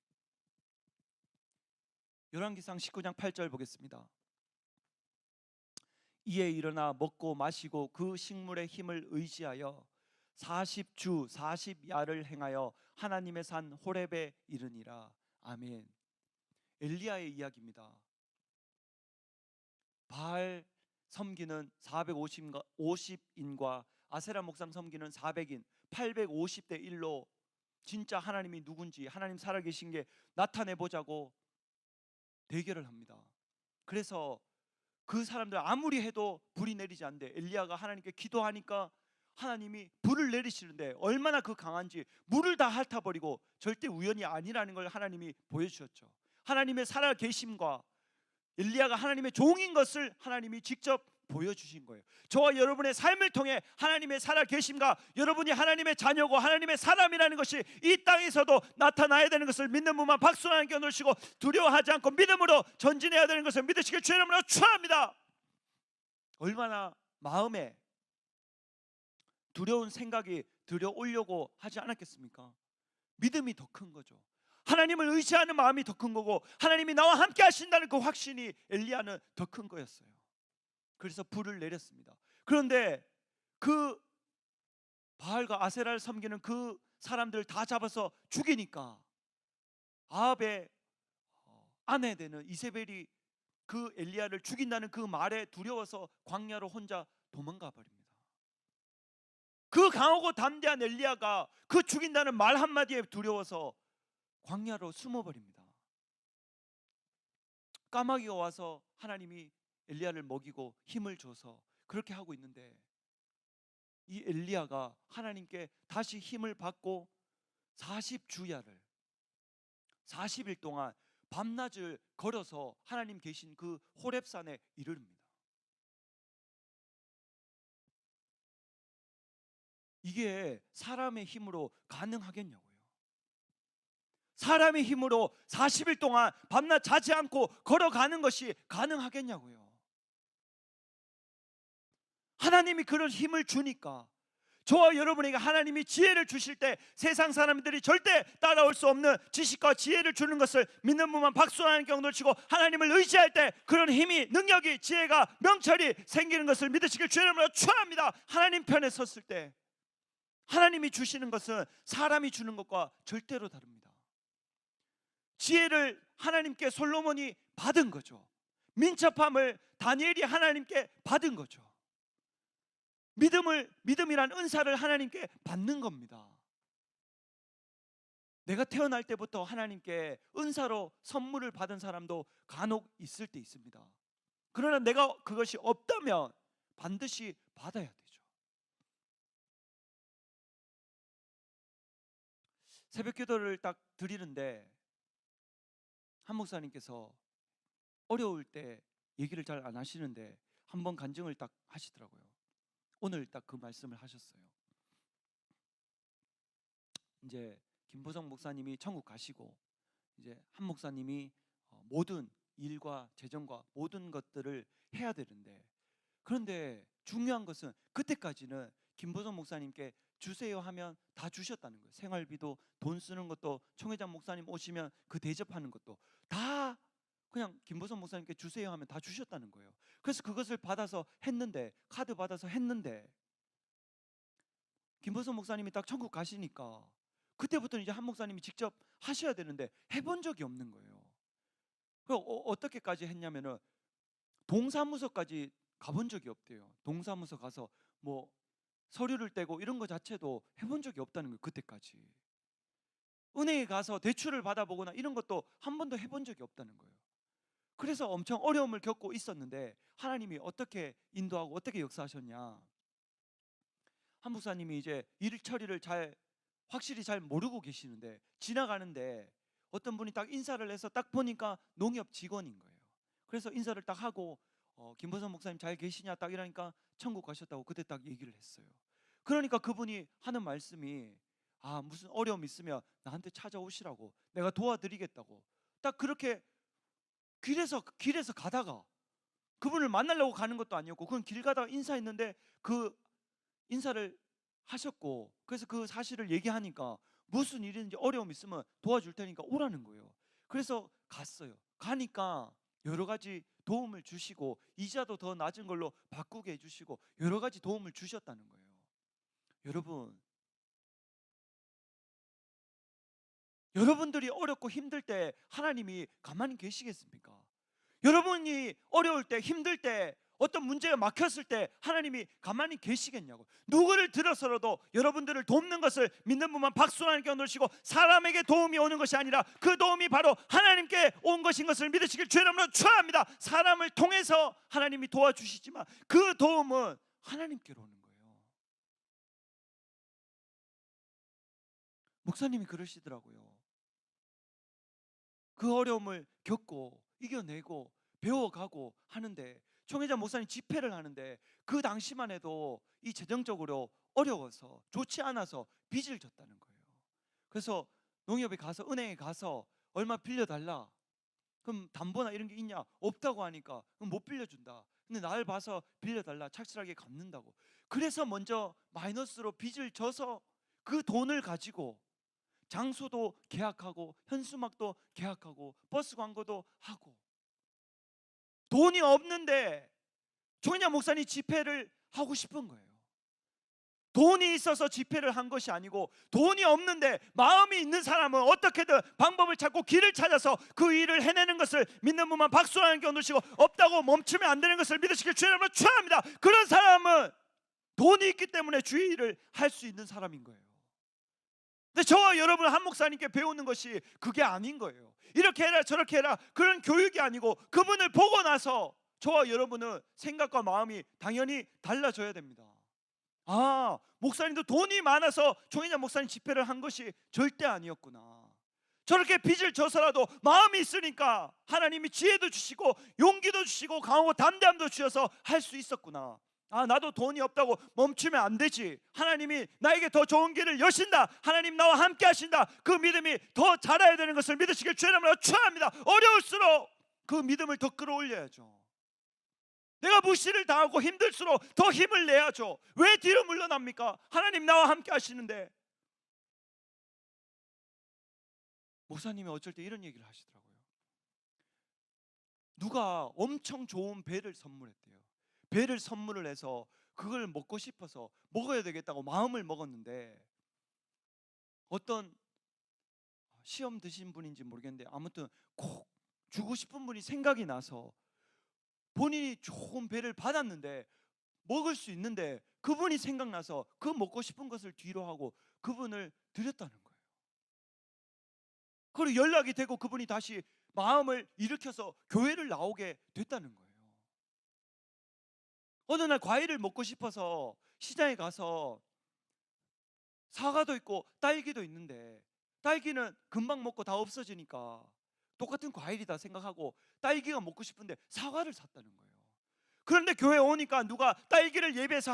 열왕기상 19장 8절 보겠습니다. 이에 일어나 먹고 마시고 그 식물의 힘을 의지하여 40주 40야를 행하여 하나님의 산 호렙에 이르니라. 아멘. 엘리야의 이야기입니다. 바알 섬기는 450인과 아세라 목상 섬기는 400인 850대 1로 진짜 하나님이 누군지, 하나님 살아계신 게 나타내보자고 대결을 합니다. 그래서 그 사람들 아무리 해도 불이 내리지 않는데 엘리야가 하나님께 기도하니까 하나님이 불을 내리시는데 얼마나 그 강한지 물을 다 핥아버리고 절대 우연이 아니라는 걸 하나님이 보여주셨죠. 하나님의 살아계심과 엘리야가 하나님의 종인 것을 하나님이 직접 보여주신 거예요. 저와 여러분의 삶을 통해 하나님의 살아계심과 여러분이 하나님의 자녀고 하나님의 사람이라는 것이 이 땅에서도 나타나야 되는 것을 믿는 분만 박수 하나님께 놓으시고 두려워하지 않고 믿음으로 전진해야 되는 것을 믿으시길 주의 이름으로 축원합니다. 얼마나 마음에 두려운 생각이 들어오려고 하지 않았겠습니까? 믿음이 더 큰 거죠. 하나님을 의지하는 마음이 더 큰 거고 하나님이 나와 함께 하신다는 그 확신이 엘리야는 더 큰 거였어요. 그래서 불을 내렸습니다. 그런데 그 바알과 아세라를 섬기는 그 사람들을 다 잡아서 죽이니까 아합의 아내 되는 이세벨이 그 엘리야를 죽인다는 그 말에 두려워서 광야로 혼자 도망가 버립니다. 그 강하고 담대한 엘리야가 그 죽인다는 말 한마디에 두려워서 광야로 숨어버립니다. 까마귀가 와서 하나님이 엘리야를 먹이고 힘을 줘서 그렇게 하고 있는데 이 엘리야가 하나님께 다시 힘을 받고 40주야를 40일 동안 밤낮을 걸어서 하나님 계신 그 호렙산에 이르릅니다. 이게 사람의 힘으로 가능하겠냐고요. 사람의 힘으로 40일 동안 밤낮 자지 않고 걸어가는 것이 가능하겠냐고요. 하나님이 그런 힘을 주니까 저와 여러분에게 하나님이 지혜를 주실 때 세상 사람들이 절대 따라올 수 없는 지식과 지혜를 주는 것을 믿는 분만 박수하는 경도를 치고 하나님을 의지할 때 그런 힘이, 능력이, 지혜가, 명철이 생기는 것을 믿으시길 주의 이름으로 축원합니다. 하나님 편에 섰을 때 하나님이 주시는 것은 사람이 주는 것과 절대로 다릅니다. 지혜를 하나님께 솔로몬이 받은 거죠. 민첩함을 다니엘이 하나님께 받은 거죠. 믿음이란 은사를 하나님께 받는 겁니다. 내가 태어날 때부터 하나님께 은사로 선물을 받은 사람도 간혹 있을 때 있습니다. 그러나 내가 그것이 없다면 반드시 받아야 되죠. 새벽 기도를 딱 드리는데 한 목사님께서 어려울 때 얘기를 잘 안 하시는데 한번 간증을 딱 하시더라고요. 오늘 딱 그 말씀을 하셨어요. 이제 김보성 목사님이 천국 가시고 이제 한 목사님이 모든 일과 재정과 모든 것들을 해야 되는데, 그런데 중요한 것은 그때까지는 김보성 목사님께 주세요 하면 다 주셨다는 거예요. 생활비도, 돈 쓰는 것도, 총회장 목사님 오시면 그 대접하는 것도 다 그냥 김보성 목사님께 주세요 하면 다 주셨다는 거예요. 그래서 그것을 받아서 했는데, 카드 받아서 했는데 김보성 목사님이 딱 천국 가시니까 그때부터는 이제 한 목사님이 직접 하셔야 되는데 해본 적이 없는 거예요. 어떻게까지 했냐면은 동사무소까지 가본 적이 없대요. 동사무소 가서 뭐 서류를 떼고 이런 거 자체도 해본 적이 없다는 거예요. 그때까지 은행에 가서 대출을 받아보거나 이런 것도 한 번도 해본 적이 없다는 거예요. 그래서 엄청 어려움을 겪고 있었는데 하나님이 어떻게 인도하고 어떻게 역사하셨냐, 한 목사님이 이제 일 처리를 확실히 잘 모르고 계시는데 지나가는데 어떤 분이 딱 인사를 해서 딱 보니까 농협 직원인 거예요. 그래서 인사를 딱 하고 김보성 목사님 잘 계시냐 딱 이러니까 천국 가셨다고 그때 딱 얘기를 했어요. 그러니까 그분이 하는 말씀이 무슨 어려움 있으면 나한테 찾아오시라고, 내가 도와드리겠다고. 딱 그렇게 길에서 가다가 그분을 만나려고 가는 것도 아니었고 그건 길 가다가 인사했는데 그 인사를 하셨고, 그래서 그 사실을 얘기하니까 무슨 일인지 어려움 있으면 도와줄 테니까 오라는 거예요. 그래서 갔어요. 가니까 여러 가지 도움을 주시고 이자도 더 낮은 걸로 바꾸게 해주시고 여러 가지 도움을 주셨다는 거예요. 여러분들이 어렵고 힘들 때 하나님이 가만히 계시겠습니까? 여러분이 어려울 때, 힘들 때, 어떤 문제가 막혔을 때 하나님이 가만히 계시겠냐고. 누구를 들어서라도 여러분들을 돕는 것을 믿는 분만 박수 하나님께 넣으시고, 사람에게 도움이 오는 것이 아니라 그 도움이 바로 하나님께 온 것인 것을 믿으시길 주의 이름으로 축원합니다. 사람을 통해서 하나님이 도와주시지만 그 도움은 하나님께로 오는 거예요. 목사님이 그러시더라고요. 그 어려움을 겪고 이겨내고 배워가고 하는데, 총회장 목사님 집회를 하는데 그 당시만 해도 이 재정적으로 어려워서 좋지 않아서 빚을 졌다는 거예요. 그래서 농협에 가서, 은행에 가서 얼마 빌려달라. 그럼 담보나 이런 게 있냐? 없다고 하니까 그럼 못 빌려준다. 근데 날 봐서 빌려달라, 착실하게 갚는다고. 그래서 먼저 마이너스로 빚을 져서 그 돈을 가지고 장소도 계약하고 현수막도 계약하고 버스 광고도 하고, 돈이 없는데 총회장 목사님 집회를 하고 싶은 거예요. 돈이 있어서 집회를 한 것이 아니고, 돈이 없는데 마음이 있는 사람은 어떻게든 방법을 찾고 길을 찾아서 그 일을 해내는 것을 믿는 분만 박수 하나님 겨누시고, 없다고 멈추면 안 되는 것을 믿으시길 주의 이름으로 축원합니다. 그런 사람은 돈이 있기 때문에 주의 일을 할 수 있는 사람인 거예요. 근데 저와 여러분 한 목사님께 배우는 것이 그게 아닌 거예요. 이렇게 해라 저렇게 해라 그런 교육이 아니고, 그분을 보고 나서 저와 여러분은 생각과 마음이 당연히 달라져야 됩니다. 목사님도 돈이 많아서 총회장 목사님 집회를 한 것이 절대 아니었구나. 저렇게 빚을 져서라도 마음이 있으니까 하나님이 지혜도 주시고 용기도 주시고 강하고 담대함도 주셔서 할 수 있었구나. 아, 나도 돈이 없다고 멈추면 안 되지. 하나님이 나에게 더 좋은 길을 여신다. 하나님 나와 함께 하신다. 그 믿음이 더 자라야 되는 것을 믿으시길 주의 이름으로 축원합니다. 어려울수록 그 믿음을 더 끌어올려야죠. 내가 무시를 당하고 힘들수록 더 힘을 내야죠. 왜 뒤로 물러납니까? 하나님 나와 함께 하시는데. 목사님이 어쩔 때 이런 얘기를 하시더라고요. 누가 엄청 좋은 배를 선물했대요. 배를 선물을 해서 그걸 먹고 싶어서 먹어야 되겠다고 마음을 먹었는데, 어떤 시험 드신 분인지 모르겠는데 아무튼 꼭 주고 싶은 분이 생각이 나서 본인이 좋은 배를 받았는데 먹을 수 있는데 그분이 생각나서 그 먹고 싶은 것을 뒤로 하고 그분을 드렸다는 거예요. 그리고 연락이 되고 그분이 다시 마음을 일으켜서 교회를 나오게 됐다는 거예요. 어느 날 과일을 먹고 싶어서 시장에 가서 사과도 있고 딸기도 있는데 딸기는 금방 먹고 다 없어지니까 똑같은 과일이다 생각하고 딸기가 먹고 싶은데 사과를 샀다는 거예요. 그런데 교회 오니까 누가 딸기를 예배해서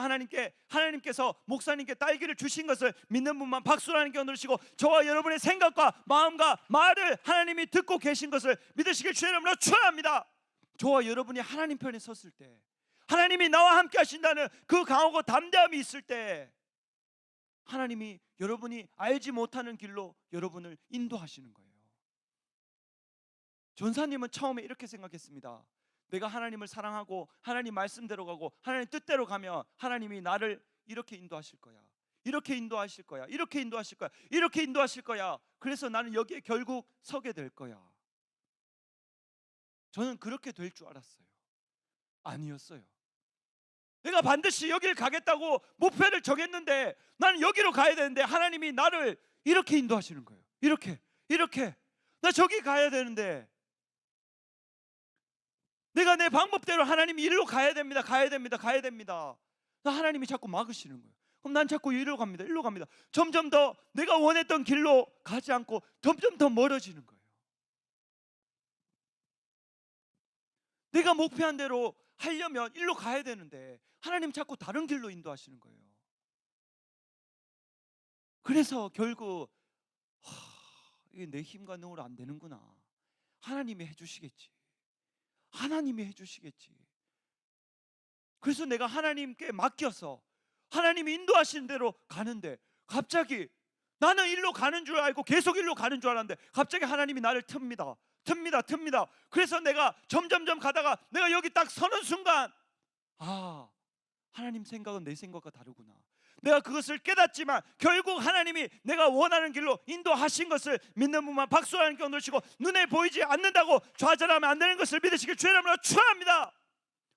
하나님께서 목사님께 딸기를 주신 것을 믿는 분만 박수로 하나님께 얻으시고, 저와 여러분의 생각과 마음과 말을 하나님이 듣고 계신 것을 믿으시길 주의 이름으로 축원합니다. 저와 여러분이 하나님 편에 섰을 때, 하나님이 나와 함께 하신다는 그 강하고 담대함이 있을 때, 하나님이 여러분이 알지 못하는 길로 여러분을 인도하시는 거예요. 전사님은 처음에 이렇게 생각했습니다. 내가 하나님을 사랑하고 하나님 말씀대로 가고 하나님 뜻대로 가면 하나님이 나를 이렇게 인도하실 거야, 이렇게 인도하실 거야, 이렇게 인도하실 거야, 이렇게 인도하실 거야. 그래서 나는 여기에 결국 서게 될 거야. 저는 그렇게 될 줄 알았어요. 아니었어요. 내가 반드시 여기를 가겠다고 목표를 정했는데 나는 여기로 가야 되는데 하나님이 나를 이렇게 인도하시는 거예요. 이렇게 나 저기 가야 되는데 내가 내 방법대로 하나님이 이리로 가야 됩니다. 하나님이 자꾸 막으시는 거예요. 그럼 난 자꾸 이리로 갑니다. 점점 더 내가 원했던 길로 가지 않고 점점 더 멀어지는 거예요. 내가 목표한 대로 하려면 일로 가야 되는데 하나님 자꾸 다른 길로 인도하시는 거예요. 그래서 결국 이게 내 힘과 능으로 안 되는구나. 하나님이 해주시겠지. 그래서 내가 하나님께 맡겨서 하나님이 인도하시는 대로 가는데 갑자기 나는 일로 가는 줄 알고 계속 일로 가는 줄 알았는데 갑자기 하나님이 나를 틉니다. 그래서 내가 점점점 가다가 내가 여기 딱 서는 순간, 하나님 생각은 내 생각과 다르구나. 내가 그것을 깨닫지만 결국 하나님이 내가 원하는 길로 인도하신 것을 믿는 분만 박수 하나님께 얻으시고, 눈에 보이지 않는다고 좌절하면 안 되는 것을 믿으시길 주의 이름으로 축원합니다.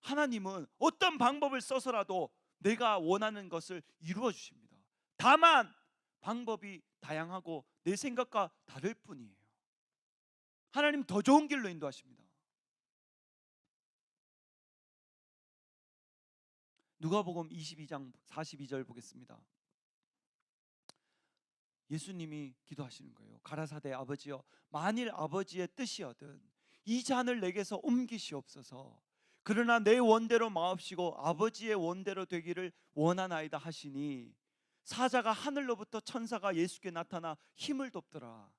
하나님은 어떤 방법을 써서라도 내가 원하는 것을 이루어 주십니다. 다만 방법이 다양하고 내 생각과 다를 뿐이에요. 하나님 더 좋은 길로 인도하십니다. 누가복음 22장 42절 보겠습니다. 예수님이 기도하시는 거예요. 가라사대 아버지여, 만일 아버지의 뜻이거든 이 잔을 내게서 옮기시옵소서. 그러나 내 원대로 마옵시고 아버지의 원대로 되기를 원하나이다 하시니, 사자가 하늘로부터 천사가 예수께 나타나 힘을 돕더라.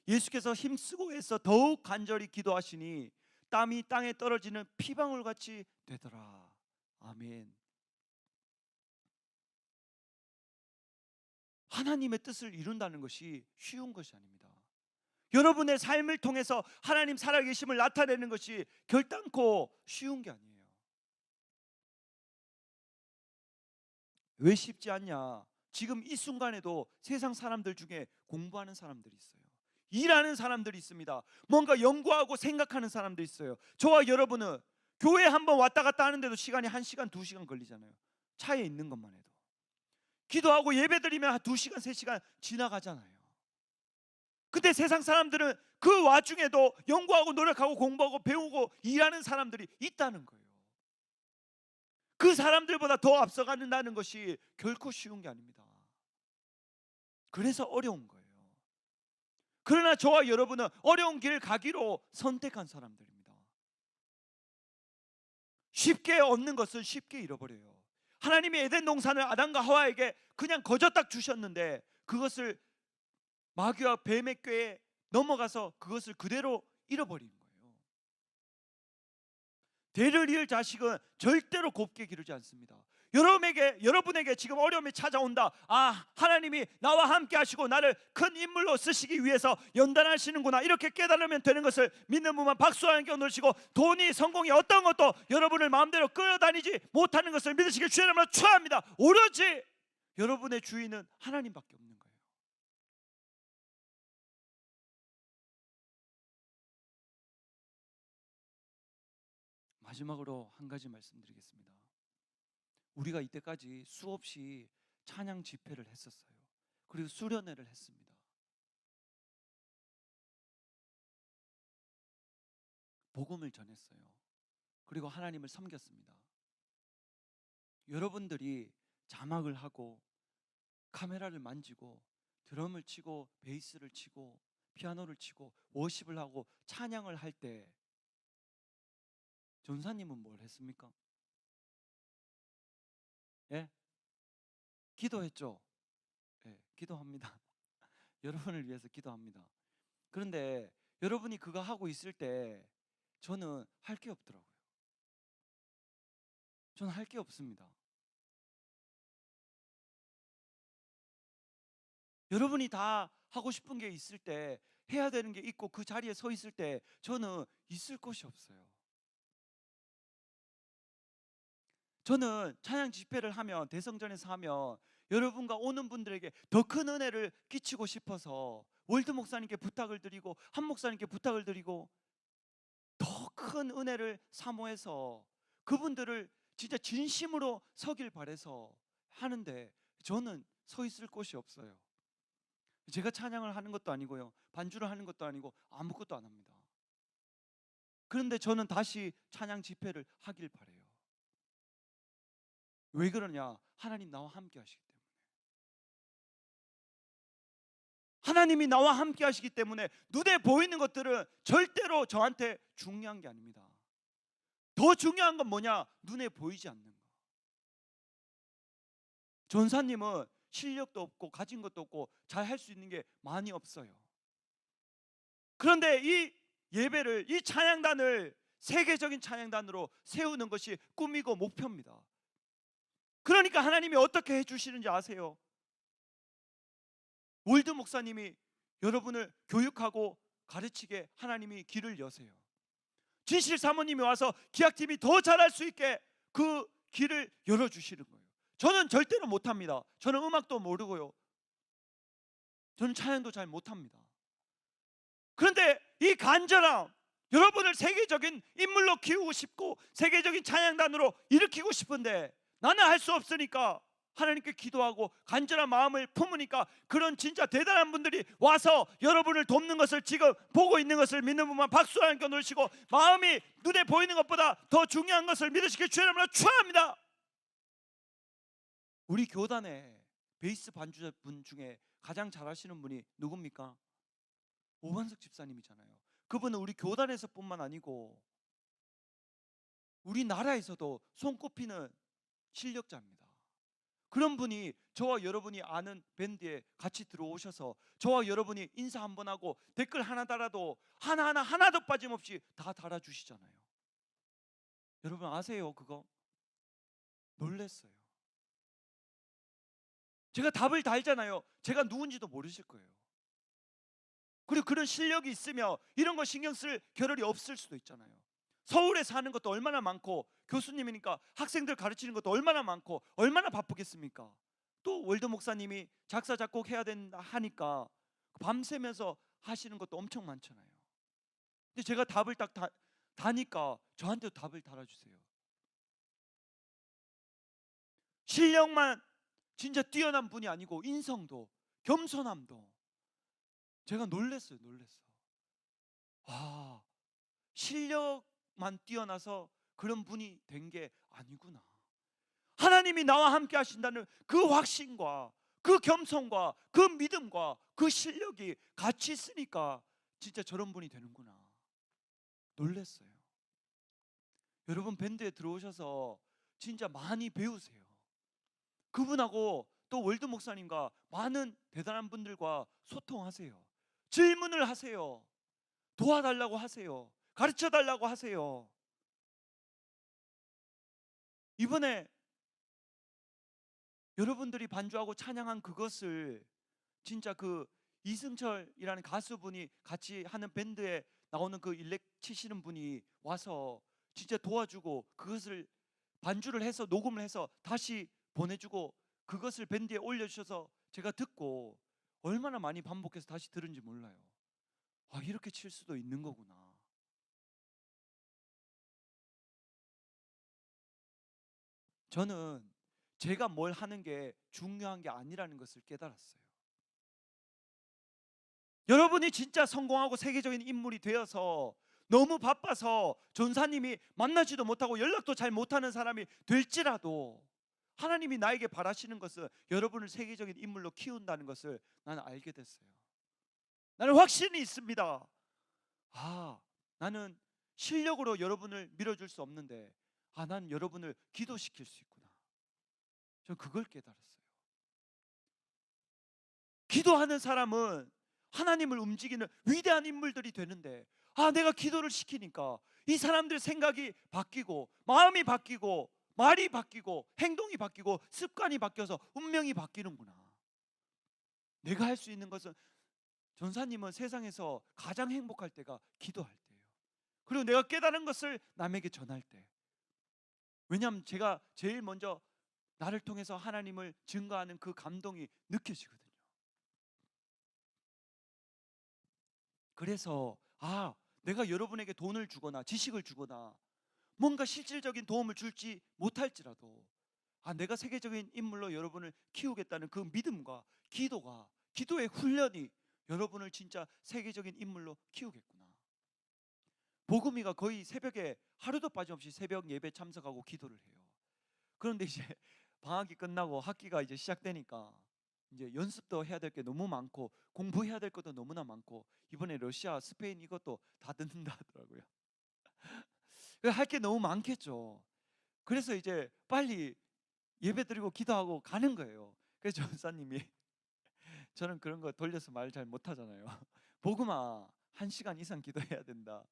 예수께서 힘쓰고 애써 더욱 간절히 기도하시니 땀이 땅에 떨어지는 피방울같이 되더라. 아멘. 하나님의 뜻을 이룬다는 것이 쉬운 것이 아닙니다. 여러분의 삶을 통해서 하나님 살아계심을 나타내는 것이 결단코 쉬운 게 아니에요. 왜 쉽지 않냐? 지금 이 순간에도 세상 사람들 중에 공부하는 사람들이 있어요. 일하는 사람들이 있습니다. 뭔가 연구하고 생각하는 사람들이 있어요. 저와 여러분은 교회 한번 왔다 갔다 하는데도 시간이 1시간, 2시간 걸리잖아요. 차에 있는 것만 해도. 기도하고 예배드리면 2시간, 3시간 지나가잖아요. 근데 세상 사람들은 그 와중에도 연구하고 노력하고 공부하고 배우고 일하는 사람들이 있다는 거예요. 그 사람들보다 더 앞서간다는 것이 결코 쉬운 게 아닙니다. 그래서 어려운 거예요. 그러나 저와 여러분은 어려운 길 가기로 선택한 사람들입니다. 쉽게 얻는 것은 쉽게 잃어버려요. 하나님이 에덴 동산을 아담과 하와에게 그냥 거저 딱 주셨는데 그것을 마귀와 뱀의 꾀에 넘어가서 그것을 그대로 잃어버린 거예요. 대를 이을 자식은 절대로 곱게 기르지 않습니다. 여러분에게 지금 어려움이 찾아온다. 하나님이 나와 함께 하시고 나를 큰 인물로 쓰시기 위해서 연단하시는구나, 이렇게 깨달으면 되는 것을 믿는 분만 박수 함께 놓으시고, 돈이 성공이 어떤 것도 여러분을 마음대로 끌어다니지 못하는 것을 믿으시길 주의 이름으로 축원합니다. 오로지 여러분의 주인은 하나님밖에 없는 거예요. 마지막으로 한 가지 말씀드리겠습니다. 우리가 이때까지 수없이 찬양 집회를 했었어요. 그리고 수련회를 했습니다. 복음을 전했어요. 그리고 하나님을 섬겼습니다. 여러분들이 자막을 하고 카메라를 만지고 드럼을 치고 베이스를 치고 피아노를 치고 워십을 하고 찬양을 할 때 전사님은 뭘 했습니까? 예? 기도했죠. 예, 기도합니다. 여러분을 위해서 기도합니다. 그런데 여러분이 그거 하고 있을 때 저는 할 게 없더라고요. 저는 할 게 없습니다. 여러분이 다 하고 싶은 게 있을 때, 해야 되는 게 있고 그 자리에 서 있을 때 저는 있을 곳이 없어요. 저는 찬양 집회를 하면, 대성전에서 하면 여러분과 오는 분들에게 더 큰 은혜를 끼치고 싶어서 월드 목사님께 부탁을 드리고 한 목사님께 부탁을 드리고 더 큰 은혜를 사모해서 그분들을 진짜 진심으로 서길 바래서 하는데 저는 서 있을 곳이 없어요. 제가 찬양을 하는 것도 아니고요, 반주를 하는 것도 아니고 아무것도 안 합니다. 그런데 저는 다시 찬양 집회를 하길 바래요. 왜 그러냐? 하나님 나와 함께 하시기 때문에. 하나님이 나와 함께 하시기 때문에 눈에 보이는 것들은 절대로 저한테 중요한 게 아닙니다. 더 중요한 건 뭐냐? 눈에 보이지 않는 거. 전사님은 실력도 없고 가진 것도 없고 잘 할 수 있는 게 많이 없어요. 그런데 이 예배를, 이 찬양단을 세계적인 찬양단으로 세우는 것이 꿈이고 목표입니다. 그러니까 하나님이 어떻게 해주시는지 아세요? 월드 목사님이 여러분을 교육하고 가르치게 하나님이 길을 여세요. 진실 사모님이 와서 기악팀이 더 잘할 수 있게 그 길을 열어주시는 거예요. 저는 절대로 못합니다. 저는 음악도 모르고요, 저는 찬양도 잘 못합니다. 그런데 이 간절함, 여러분을 세계적인 인물로 키우고 싶고 세계적인 찬양단으로 일으키고 싶은데 나는 할 수 없으니까 하나님께 기도하고 간절한 마음을 품으니까 그런 진짜 대단한 분들이 와서 여러분을 돕는 것을 지금 보고 있는 것을 믿는 분만 박수 함께 놓으시고, 마음이 눈에 보이는 것보다 더 중요한 것을 믿으시길 주의 이름으로 축원합니다. 우리 교단에 베이스 반주자분 중에 가장 잘하시는 분이 누굽니까? 오반석 집사님이잖아요. 그분은 우리 교단에서 뿐만 아니고 우리나라에서도 손꼽히는 실력자입니다. 그런 분이 저와 여러분이 아는 밴드에 같이 들어오셔서 저와 여러분이 인사 한번 하고 댓글 하나 달아도 하나도 빠짐없이 다 달아주시잖아요. 여러분 아세요? 그거 놀랬어요. 제가 답을 달잖아요. 제가 누군지도 모르실 거예요. 그리고 그런 실력이 있으며 이런 거 신경 쓸 겨를이 없을 수도 있잖아요. 서울에 사는 것도 얼마나 많고 교수님이니까 학생들 가르치는 것도 얼마나 많고 얼마나 바쁘겠습니까? 또 월드 목사님이 작사 작곡 해야 된다 하니까 밤새면서 하시는 것도 엄청 많잖아요. 근데 제가 답을 딱 다니까 저한테도 답을 달아주세요. 실력만 진짜 뛰어난 분이 아니고 인성도, 겸손함도. 제가 놀랬어요. 실력만 뛰어나서 그런 분이 된 게 아니구나. 하나님이 나와 함께 하신다는 그 확신과 그 겸손과 그 믿음과 그 실력이 같이 있으니까 진짜 저런 분이 되는구나 놀랐어요. 여러분 밴드에 들어오셔서 진짜 많이 배우세요. 그분하고 또 월드 목사님과 많은 대단한 분들과 소통하세요. 질문을 하세요. 도와달라고 하세요. 가르쳐달라고 하세요. 이번에 여러분들이 반주하고 찬양한 그것을 진짜 그 이승철이라는 가수분이 같이 하는 밴드에 나오는 그 일렉 치시는 분이 와서 진짜 도와주고 그것을 반주를 해서 녹음을 해서 다시 보내주고 그것을 밴드에 올려주셔서 제가 듣고 얼마나 많이 반복해서 다시 들은지 몰라요. 아, 이렇게 칠 수도 있는 거구나. 저는 제가 뭘 하는 게 중요한 게 아니라는 것을 깨달았어요. 여러분이 진짜 성공하고 세계적인 인물이 되어서 너무 바빠서 전사님이 만나지도 못하고 연락도 잘 못하는 사람이 될지라도 하나님이 나에게 바라시는 것은 여러분을 세계적인 인물로 키운다는 것을 나는 알게 됐어요. 나는 확신이 있습니다. 아, 나는 실력으로 여러분을 밀어줄 수 없는데 난 여러분을 기도시킬 수 있구나. 저는 그걸 깨달았어요. 기도하는 사람은 하나님을 움직이는 위대한 인물들이 되는데 내가 기도를 시키니까 이 사람들 생각이 바뀌고 마음이 바뀌고 말이 바뀌고 행동이 바뀌고 습관이 바뀌어서 운명이 바뀌는구나. 내가 할 수 있는 것은 전사님은 세상에서 가장 행복할 때가 기도할 때예요. 그리고 내가 깨달은 것을 남에게 전할 때. 왜냐하면 제가 제일 먼저 나를 통해서 하나님을 증거하는 그 감동이 느껴지거든요. 그래서 내가 여러분에게 돈을 주거나 지식을 주거나 뭔가 실질적인 도움을 줄지 못할지라도 내가 세계적인 인물로 여러분을 키우겠다는 그 믿음과 기도의 훈련이 여러분을 진짜 세계적인 인물로 키우겠구나. 복음이가 거의 새벽에 하루도 빠짐없이 새벽 예배 참석하고 기도를 해요. 그런데 이제 방학이 끝나고 학기가 이제 시작되니까 이제 연습도 해야 될 게 너무 많고 공부해야 될 것도 너무나 많고 이번에 러시아, 스페인 이것도 다 듣는다 하더라고요. 할 게 너무 많겠죠. 그래서 이제 빨리 예배 드리고 기도하고 가는 거예요. 그래서 전사님이 저는 그런 거 돌려서 말 잘 못하잖아요. 복음아 1시간 이상 기도해야 된다.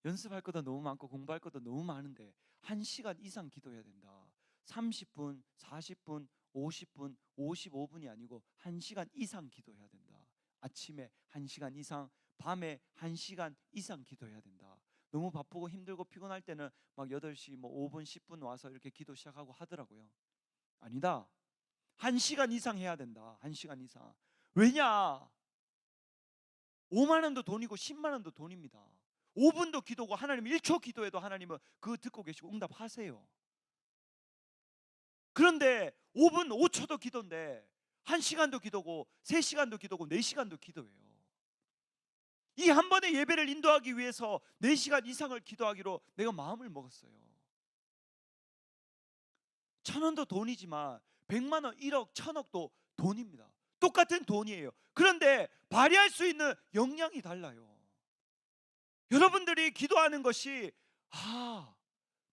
연습할 것도 너무 많고 공부할 것도 너무 많은데 1시간 이상 기도해야 된다. 30분, 40분, 50분, 55분이 아니고 1시간 이상 기도해야 된다. 아침에 1시간 이상, 밤에 1시간 이상 기도해야 된다. 너무 바쁘고 힘들고 피곤할 때는 막 8시 뭐 5분, 10분 와서 이렇게 기도 시작하고 하더라고요. 아니다. 1시간 이상 해야 된다. 1시간 이상. 왜냐? 5만 원도 돈이고 10만 원도 돈입니다. 5분도 기도고 하나님 1초 기도해도 하나님은 그거 듣고 계시고 응답하세요. 그런데 5분 5초도 기도인데 1시간도 기도고 3시간도 기도고 4시간도 기도예요. 이 한 번의 예배를 인도하기 위해서 4시간 이상을 기도하기로 내가 마음을 먹었어요. 1,000원도 돈이지만 100만 원, 1억, 1,000억도 돈입니다. 똑같은 돈이에요. 그런데 발휘할 수 있는 역량이 달라요. 여러분들이 기도하는 것이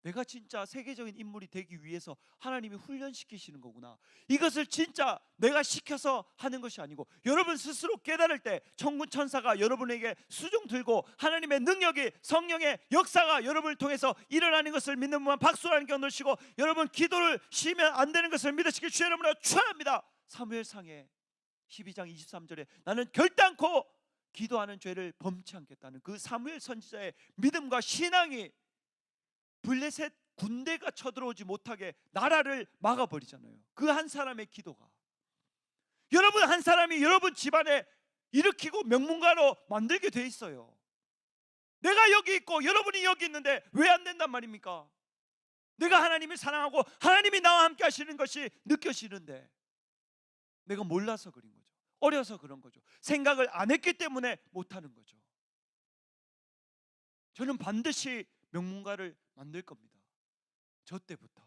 내가 진짜 세계적인 인물이 되기 위해서 하나님이 훈련시키시는 거구나. 이것을 진짜 내가 시켜서 하는 것이 아니고 여러분 스스로 깨달을 때 천군 천사가 여러분에게 수종 들고 하나님의 능력이 성령의 역사가 여러분을 통해서 일어나는 것을 믿는 분만 박수라는 게 넣으시고 여러분 기도를 쉬면 안 되는 것을 믿으시길 주의 이름으로 축원합니다. 사무엘상에 12장 23절에 나는 결단코 기도하는 죄를 범치 않겠다는 그 사무엘 선지자의 믿음과 신앙이 블레셋 군대가 쳐들어오지 못하게 나라를 막아버리잖아요. 그 한 사람의 기도가 여러분 한 사람이 여러분 집안에 일으키고 명문가로 만들게 돼 있어요. 내가 여기 있고 여러분이 여기 있는데 왜 안 된단 말입니까? 내가 하나님을 사랑하고 하나님이 나와 함께 하시는 것이 느껴지는데 내가 몰라서 그런 거죠. 어려서 그런 거죠. 생각을 안 했기 때문에 못하는 거죠. 저는 반드시 명문가를 만들 겁니다. 저 때부터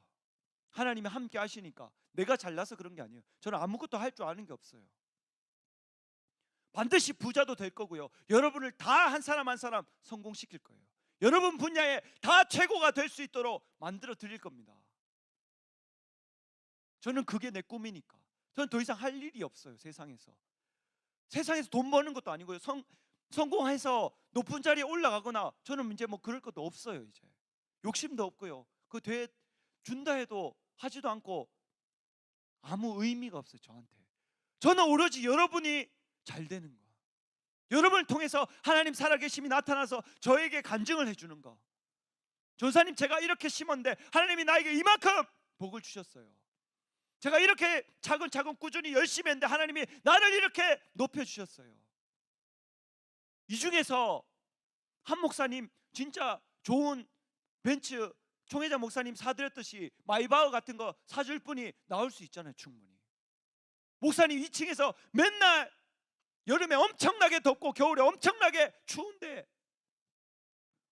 하나님이 함께 하시니까 내가 잘나서 그런 게 아니에요. 저는 아무것도 할 줄 아는 게 없어요. 반드시 부자도 될 거고요. 여러분을 다 한 사람 한 사람 성공시킬 거예요. 여러분 분야에 다 최고가 될 수 있도록 만들어 드릴 겁니다. 저는 그게 내 꿈이니까. 저는 더 이상 할 일이 없어요. 세상에서 돈 버는 것도 아니고요. 성공해서 높은 자리에 올라가거나 저는 이제 뭐 그럴 것도 없어요. 이제 욕심도 없고요. 그 돼 준다 해도 하지도 않고 아무 의미가 없어요. 저는 오로지 여러분이 잘 되는 거, 여러분을 통해서 하나님 살아계심이 나타나서 저에게 간증을 해주는 거. 전사님, 제가 이렇게 심었는데 하나님이 나에게 이만큼 복을 주셨어요. 제가 이렇게 차근차근 꾸준히 열심히 했는데 하나님이 나를 이렇게 높여주셨어요. 이 중에서 한 목사님 진짜 좋은 벤츠 총회장 목사님 사드렸듯이 마이바흐 같은 거 사줄 분이 나올 수 있잖아요. 충분히. 목사님 2층에서 맨날 여름에 엄청나게 덥고 겨울에 엄청나게 추운데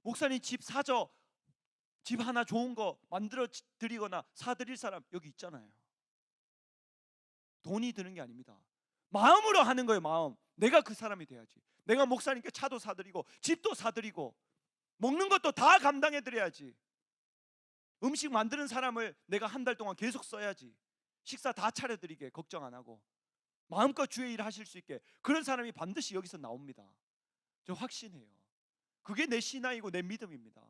목사님 집 사줘, 집 하나 좋은 거 만들어 드리거나 사드릴 사람 여기 있잖아요. 돈이 드는 게 아닙니다. 마음으로 하는 거예요. 마음. 내가 그 사람이 돼야지. 내가 목사님께 차도 사드리고 집도 사드리고 먹는 것도 다 감당해 드려야지. 음식 만드는 사람을 내가 한 달 동안 계속 써야지. 식사 다 차려드리게 걱정 안 하고 마음껏 주의 일을 하실 수 있게. 그런 사람이 반드시 여기서 나옵니다. 저 확신해요. 그게 내 신앙이고 내 믿음입니다.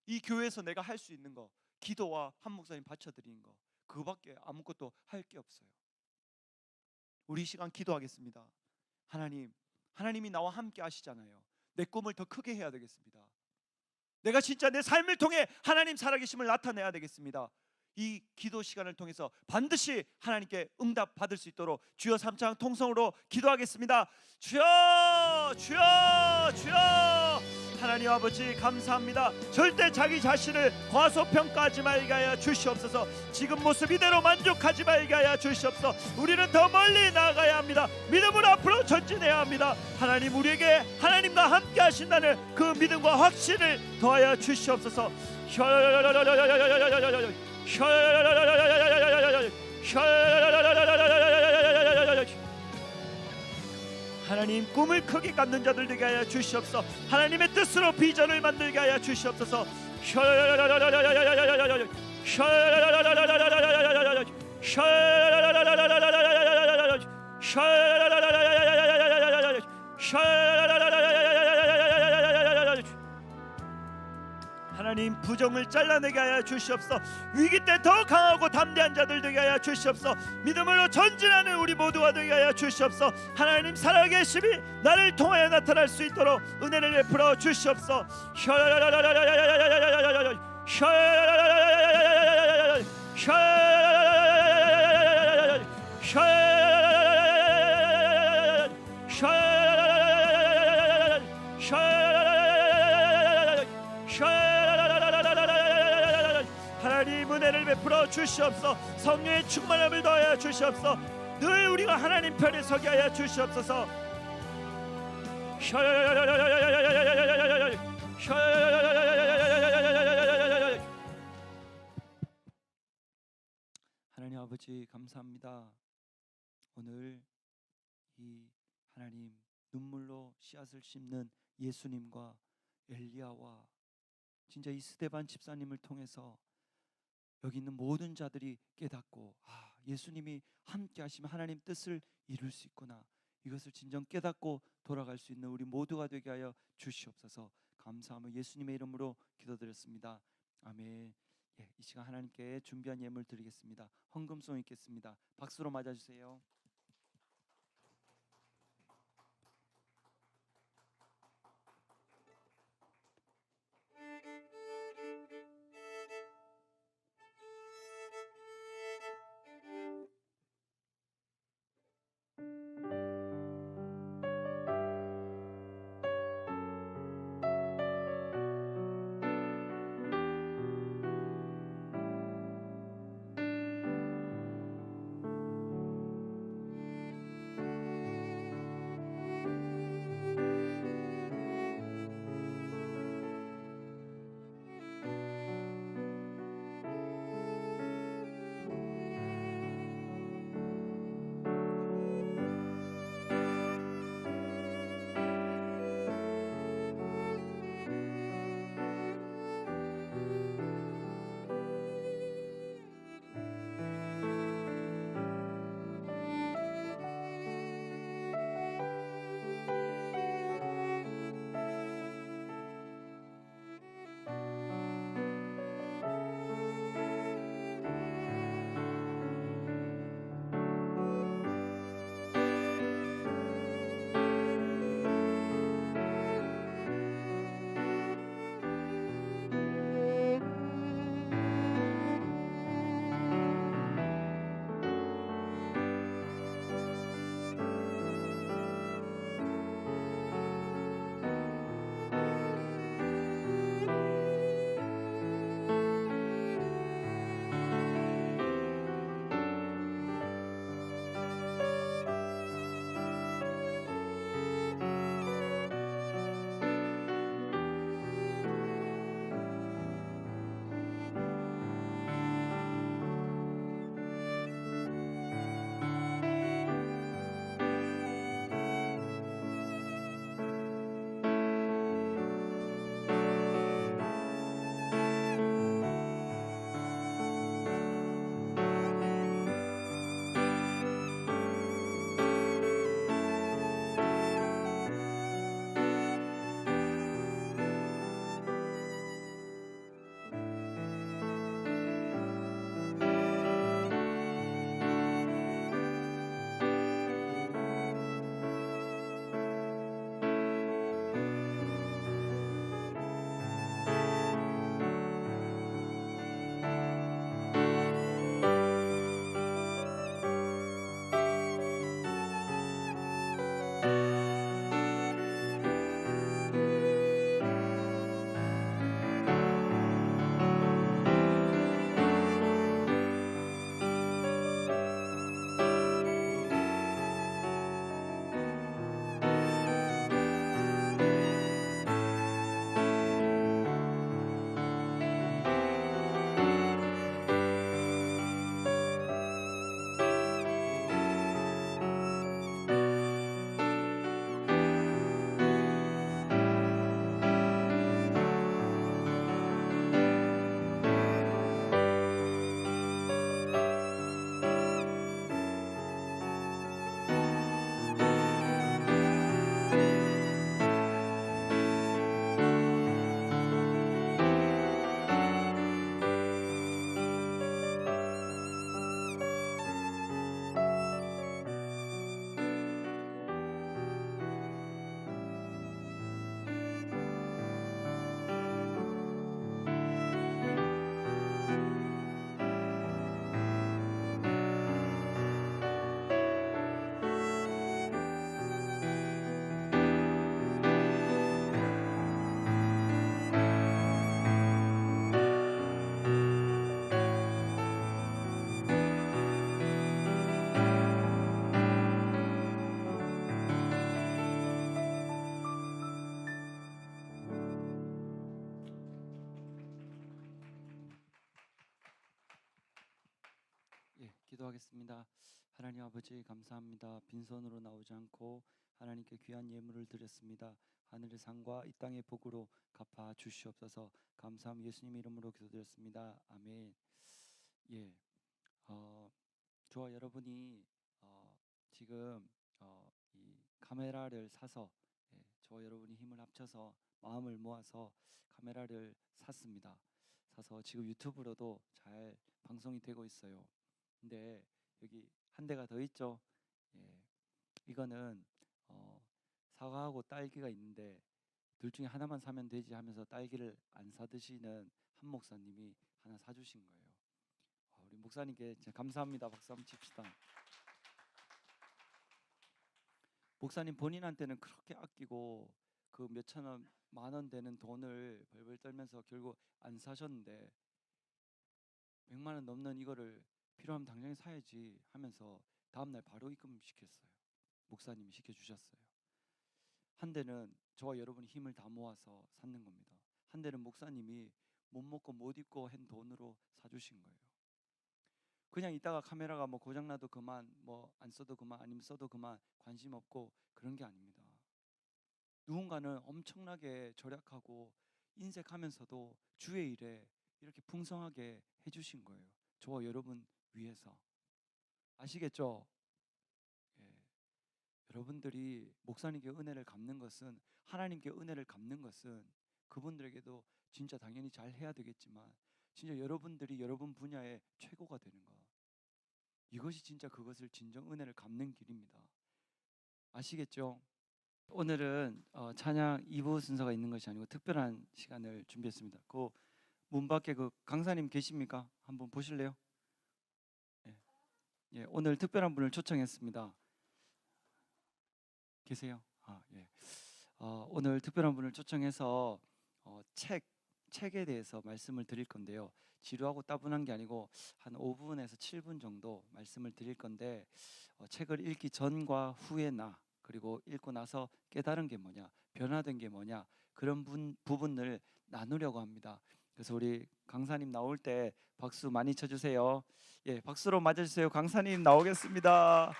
이 교회에서 내가 할 수 있는 거, 기도와 한 목사님 바쳐드리는 거, 그거밖에 아무것도 할 게 없어요. 우리 이 시간 기도하겠습니다. 하나님이 나와 함께 하시잖아요. 내 꿈을 더 크게 해야 되겠습니다. 내가 진짜 내 삶을 통해 하나님 살아계심을 나타내야 되겠습니다. 이 기도 시간을 통해서 반드시 하나님께 응답 받을 수 있도록 주여 3장 통성으로 기도하겠습니다. 주여, 주여, 주여. 하나님 아버지 감사합니다. 절대 자기 자신을 과소평가하지 말게 하여 주시옵소서. 지금 모습 이대로 만족하지 말게 하여 주시옵소서. 우리는 더 멀리 나아가야 합니다. 믿음으로 앞으로 전진해야 합니다. 하나님, 우리에게 하나님과 함께 하신다는 그 믿음과 확신을 더하여 주시옵소서. 하나님, 꿈을 크게 갖는 자들 되게 하여 주시옵소서. 하나님의 뜻으로 비전을 만들게 하여 주시옵소서. 하나님, 부정을 잘라내게 하여 주시옵소서. 위기 때 더 강하고 담대한 자들 되게 하여 주시옵소서. 믿음으로 전진하는 우리 모두가 되게 하여 주시옵소서. 하나님 살아계심이 나를 통하여 나타날 수 있도록 은혜를 베풀어 주시옵소서. 하나님 은혜를 베풀어 주시옵소서. 성령의 충만함을 더하여 주시옵소서. 늘 우리가 하나님 편에 서게 하여 주시옵소서. 하나님 아버지 감사합니다. 오늘 이 하나님 눈물로 씨앗을 심는 예수님과 엘리야와 진짜 이 스데반 집사님을 통해서 여기 있는 모든 자들이 깨닫고, 예수님이 함께 하시면 하나님 뜻을 이룰 수 있구나, 이것을 진정 깨닫고 돌아갈 수 있는 우리 모두가 되게 하여 주시옵소서. 감사하며 예수님의 이름으로 기도드렸습니다. 아멘. 이 시간 하나님께 준비한 예물 드리겠습니다. 헌금송 있겠습니다. 박수로 맞아주세요. 기도하겠습니다. 하나님 아버지 감사합니다. 빈손으로 나오지 않고 하나님께 귀한 예물을 드렸습니다. 하늘의 상과 이 땅의 복으로 갚아 주시옵소서. 감사함 예수님 이름으로 기도드렸습니다. 아멘. 예, 저와 여러분이 지금 이 카메라를 사서 저와 여러분이 힘을 합쳐서 마음을 모아서 카메라를 샀습니다. 사서 지금 유튜브로도 잘 방송이 되고 있어요. 근데 여기 한 대가 더 있죠. 예, 이거는 사과하고 딸기가 있는데 둘 중에 하나만 사면 되지 하면서 딸기를 안 사드시는 한 목사님이 하나 사주신 거예요. 우리 목사님께 진짜 감사합니다. 박수 한번 칩시다. 목사님 본인한테는 그렇게 아끼고 그 몇천 원, 만 원 되는 돈을 벌벌 떨면서 결국 안 사셨는데 100만 원 넘는 이거를 필요하면 당장 사야지 하면서 다음날 바로 입금시켰어요. 목사님이 시켜주셨어요. 한 대는 저와 여러분이 힘을 다 모아서 샀는 겁니다. 한 대는 목사님이 못 먹고 못 입고 한 돈으로 사주신 거예요. 그냥 이따가 카메라가 뭐 고장나도 그만, 뭐 안 써도 그만, 아니면 써도 그만, 관심 없고 그런 게 아닙니다. 누군가는 엄청나게 절약하고 인색하면서도 주의 일에 이렇게 풍성하게 해주신 거예요. 저와 여러분 위해서. 아시겠죠? 예. 여러분들이 목사님께 은혜를 갚는 것은, 하나님께 은혜를 갚는 것은 그분들에게도 진짜 당연히 잘 해야 되겠지만 진짜 여러분들이 여러분 분야의 최고가 되는 것, 이것이 진짜 그것을 진정 은혜를 갚는 길입니다. 아시겠죠? 오늘은 찬양 2부 순서가 있는 것이 아니고 특별한 시간을 준비했습니다. 그 문 밖에 그 강사님 계십니까? 한번 보실래요? 예. 예, 오늘 특별한 분을 초청했습니다. 계세요? 예. 오늘 특별한 분을 초청해서 책에 대해서 말씀을 드릴 건데요. 지루하고 따분한 게 아니고 한 5분에서 7분 정도 말씀을 드릴 건데, 책을 읽기 전과 후의 나, 그리고 읽고 나서 깨달은 게 뭐냐, 변화된 게 뭐냐, 그런 부분을 나누려고 합니다. 그래서 우리 강사님 나올 때 박수 많이 쳐주세요. 예, 박수로 맞아주세요. 강사님 나오겠습니다.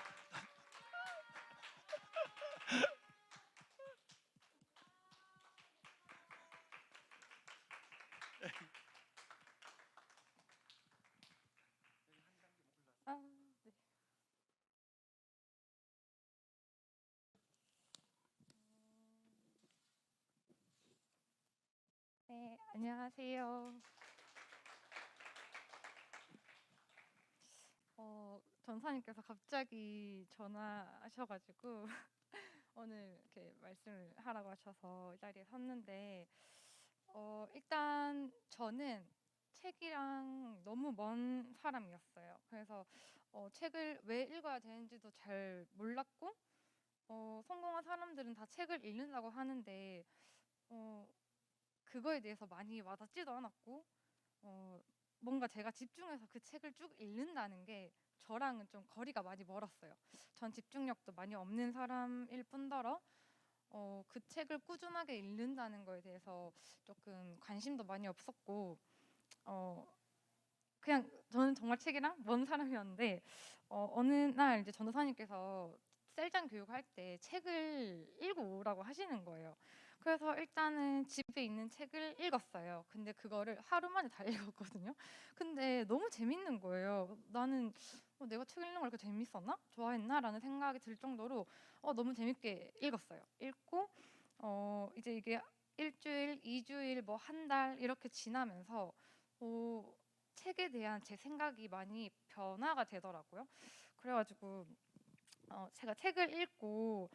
네. 네, 안녕하세요. 전사님께서 갑자기 전화하셔가지고 오늘 이렇게 말씀을 하라고 하셔서 이 자리에 섰는데, 일단 저는 책이랑 너무 먼 사람이었어요. 그래서 책을 왜 읽어야 되는지도 잘 몰랐고, 성공한 사람들은 다 책을 읽는다고 하는데 그거에 대해서 많이 와닿지도 않았고, 뭔가 제가 집중해서 그 책을 쭉 읽는다는 게 저랑은 좀 거리가 많이 멀었어요. 전 집중력도 많이 없는 사람일 뿐더러 그 책을 꾸준하게 읽는다는 거에 대해서 조금 관심도 많이 없었고, 그냥 저는 정말 책이랑 먼 사람이었는데, 어느 날 이제 전도사님께서 셀장 교육할 때 책을 읽어오라고 하시는 거예요. 그래서 일단은 집에 있는 책을 읽었어요. 근데 그거를 하루 만에 다 읽었거든요. 근데 너무 재밌는 거예요. 나는 내가 책 읽는 걸 이렇게 재밌었나? 좋아했나? 라는 생각이 들 정도로 너무 재밌게 읽었어요. 읽고 이제 이게 일주일, 2주일, 뭐 한 달 이렇게 지나면서 책에 대한 제 생각이 많이 변화가 되더라고요. 그래가지고 제가 책을 읽고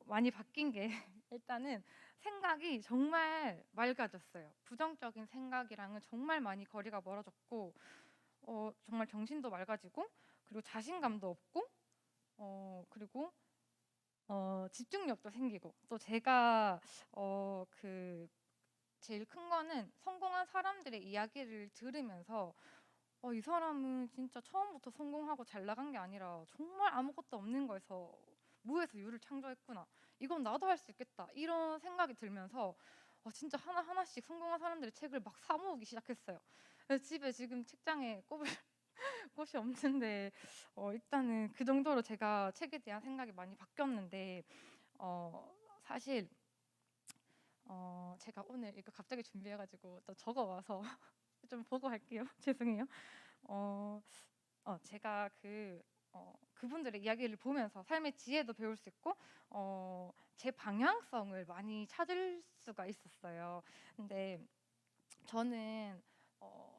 많이 바뀐 게 일단은 생각이 정말 맑아졌어요. 부정적인 생각이랑은 정말 많이 거리가 멀어졌고, 정말 정신도 맑아지고, 그리고 자신감도 없고, 그리고 집중력도 생기고, 또 제가 그 제일 큰 거는 성공한 사람들의 이야기를 들으면서 이 사람은 진짜 처음부터 성공하고 잘 나간 게 아니라 정말 아무것도 없는 거에서 무에서 유를 창조했구나. 이건 나도 할 수 있겠다. 이런 생각이 들면서 진짜 하나하나씩 성공한 사람들의 책을 막 사 모으기 시작했어요. 그래서 집에 지금 책장에 꼽을 꽃이 없는데 일단은 그 정도로 제가 책에 대한 생각이 많이 바뀌었는데 사실 제가 오늘 이거 갑자기 준비해가지고 또 적어와서 좀 보고 할게요. 죄송해요. 제가 그분들의 이야기를 보면서 삶의 지혜도 배울 수 있고 제 방향성을 많이 찾을 수가 있었어요. 근데 저는